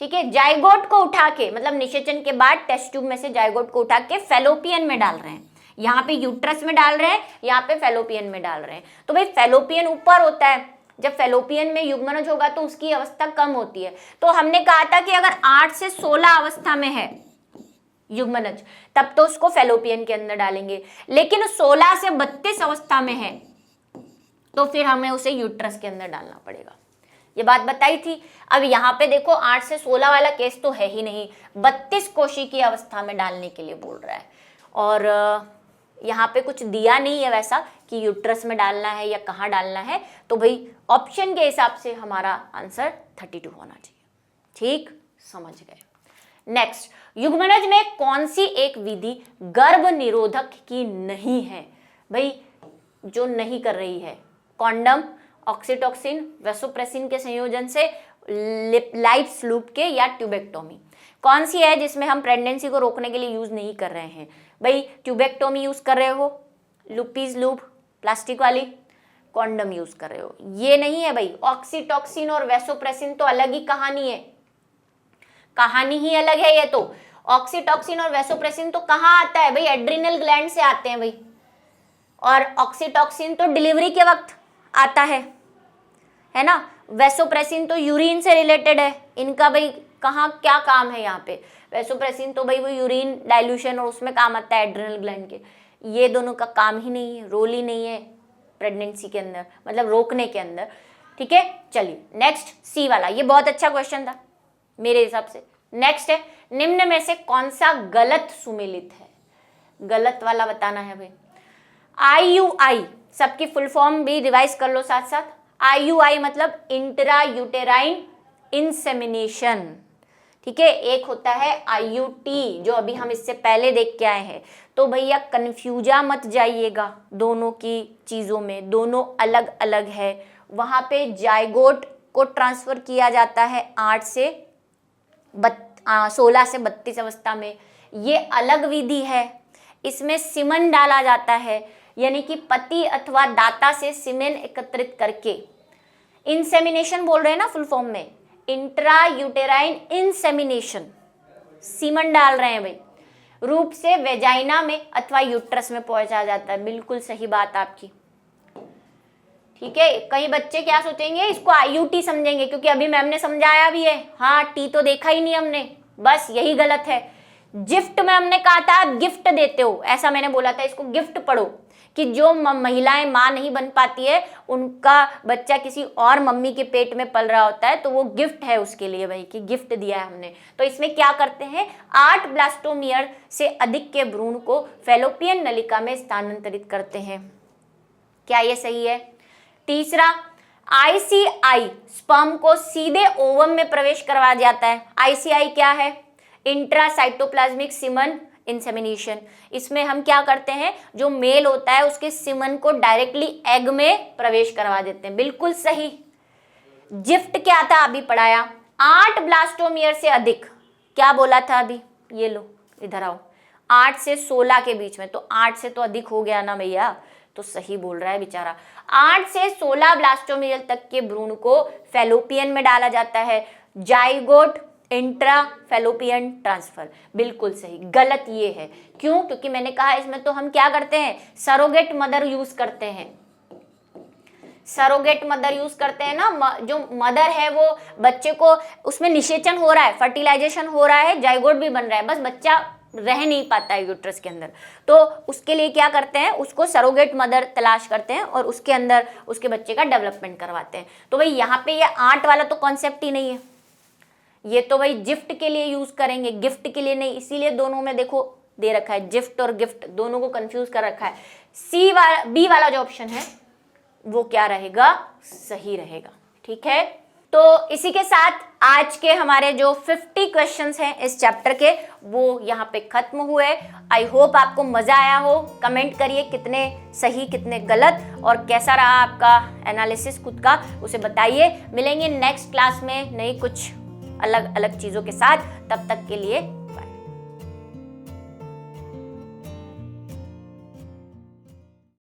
ठीक है, जाइगोट को उठा के मतलब निषेचन के बाद टेस्ट ट्यूब में से जाइगोट को उठा के फेलोपियन में डाल रहे हैं। यहाँ पे यूट्रस में डाल रहे हैं, यहाँ पे फेलोपियन में डाल रहे हैं। तो भाई फेलोपियन ऊपर होता है, जब फेलोपियन में युग्मनज होगा तो उसकी अवस्था कम होती है। तो हमने कहा था कि अगर 8 से 16 अवस्था में है युग्मनज, तब तो उसको फेलोपियन के अंदर डालेंगे। लेकिन 16 से 32 अवस्था में है तो फिर हमें उसे यूट्रस के अंदर डालना पड़ेगा। ये बात बताई थी। अब यहाँ पे देखो 8 से 16 वाला केस तो है ही नहीं, 32 कोशिकीय अवस्था में डालने के लिए बोल रहा है। और यहाँ पे कुछ दिया नहीं है वैसा कि यूट्रस में डालना है या कहाँ डालना है, तो भाई ऑप्शन के हिसाब से हमारा आंसर 32 होना चाहिए। ठीक, समझ गए। नेक्स्ट, युग्मनज में कौन सी एक विधि गर्भ निरोधक की नहीं है? भाई जो नहीं कर रही है, कॉन्डम, ऑक्सीटोसिन, वेसोप्रेसिन के संयोजन से, लाइप्स लूप के, या ट्यूबेक्टोमी। कौन सी है जिसमें हम प्रेगनेंसी को रोकने के लिए यूज नहीं कर रहे हैं? भाई ट्यूबेक्टोमी यूज कर रहे हो, लूपीज लूप प्लास्टिक वाली, कॉन्डम यूज कर रहे हो, ये नहीं है भाई। ऑक्सीटोसिन और वेसोप्रेसिन तो अलग ही कहानी है, कहानी ही अलग है ये तो। ऑक्सीटोसिन और वेसोप्रेसिन तो कहाँ आता है भाई? एड्रिनल ग्लैंड से आते हैं भाई। और ऑक्सीटोसिन तो डिलीवरी के वक्त आता है ना। वेसोप्रेसिन तो यूरिन से रिलेटेड है, इनका भाई कहाँ क्या काम है यहाँ पे? वेसोप्रेसिन तो भाई वो यूरिन डाइल्यूशन और उसमें काम आता है एड्रिनल ग्लैंड के। ये दोनों का काम ही नहीं है, रोल ही नहीं है प्रेगनेंसी के अंदर, मतलब रोकने के अंदर। ठीक है, चलिए नेक्स्ट सी वाला, ये बहुत अच्छा क्वेश्चन था मेरे हिसाब से। नेक्स्ट है, निम्न में से कौन सा गलत सुमेलित है? गलत वाला बताना है भाई। IUI, सबकी फुल फॉर्म भी रिवाइज कर लो साथ साथ। IUI मतलब इंट्रा यूटेराइन इंसेमिनेशन। ठीक है, एक होता है IUT जो अभी हम इससे पहले देख के आए हैं। तो भैया कंफ्यूजा मत जाइएगा दोनों की चीजों में, दोनों अलग अलग है। वहां पे जायगोट को ट्रांसफर किया जाता है 16 से 32 अवस्था में, ये अलग विधि है। इसमें सीमेन डाला जाता है, यानी कि पति अथवा दाता से सीमेन एकत्रित करके, इंसेमिनेशन बोल रहे हैं ना फुल फॉर्म में, इंट्रा यूटेराइन इंसेमिनेशन, सीमेन डाल रहे हैं भाई, रूप से वेजाइना में अथवा यूट्रस में पहुंचा जाता है। बिल्कुल सही बात आपकी। ठीक है, कई बच्चे क्या सोचेंगे, इसको IUT समझेंगे क्योंकि अभी मैम ने समझाया भी है। हाँ, टी तो देखा ही नहीं हमने, बस यही गलत है। गिफ्ट में हमने कहा था आप गिफ्ट देते हो, ऐसा मैंने बोला था, इसको गिफ्ट पढ़ो कि जो महिलाएं माँ नहीं बन पाती है, उनका बच्चा किसी और मम्मी के पेट में पल रहा होता है, तो वो गिफ्ट है उसके लिए भाई, कि गिफ्ट दिया है हमने। तो इसमें क्या करते हैं, 8 ब्लास्टोमियर से अधिक के भ्रूण को फेलोपियन नलिका में स्थानांतरित करते हैं। क्या ये सही है? तीसरा, ICI स्पर्म को सीधे ओवम में प्रवेश करवा जाता है। ICI क्या है? Intracytoplasmic semen insemination. इसमें हम क्या करते हैं, जो मेल होता है उसके सीमन को डायरेक्टली एग में प्रवेश करवा देते हैं। बिल्कुल सही। गिफ्ट क्या था अभी पढ़ाया, 8 ब्लास्टोमियर से अधिक, क्या बोला था अभी, ये लो इधर आओ, 8 से 16 के बीच में, तो 8 से तो अधिक हो गया ना भैया, तो सही बोल रहा है बेचारा। 8 से 16 ब्लास्टोमियर तक के भ्रूण को फेलोपियन में डाला जाता है। जाइगोट इंट्रा फेलोपियन ट्रांसफर, बिल्कुल सही। गलत ये है, क्यों? क्योंकि मैंने कहा इसमें तो हम क्या करते हैं, सरोगेट मदर यूज करते हैं। सरोगेट मदर यूज करते हैं ना, जो मदर है वो बच्चे को, उसमें निषेचन हो रहा है, फर्टिलाइजेशन हो रहा है, जाइगोट भी बन रहा है, बस बच्चा रह नहीं पाता है यूट्रस के अंदर। तो उसके लिए क्या करते हैं, उसको सरोगेट मदर तलाश करते हैं और उसके अंदर उसके बच्चे का डेवलपमेंट करवाते हैं। तो भाई यहाँ पे ये 8 वाला तो कॉन्सेप्ट ही नहीं है, ये तो भाई गिफ्ट के लिए यूज करेंगे, गिफ्ट के लिए नहीं। इसीलिए दोनों में देखो दे रखा है, गिफ्ट और गिफ्ट दोनों को कंफ्यूज कर रखा है। बी वाला जो ऑप्शन है वो क्या रहेगा, सही रहेगा। ठीक है, तो इसी के साथ आज के हमारे जो 50 क्वेश्चंस हैं इस चैप्टर के, वो यहाँ पे खत्म हुए। आई होप आपको मजा आया हो। कमेंट करिए कितने सही कितने गलत, और कैसा रहा आपका एनालिसिस खुद का, उसे बताइए। मिलेंगे नेक्स्ट क्लास में नई कुछ अलग अलग चीजों के साथ, तब तक के लिए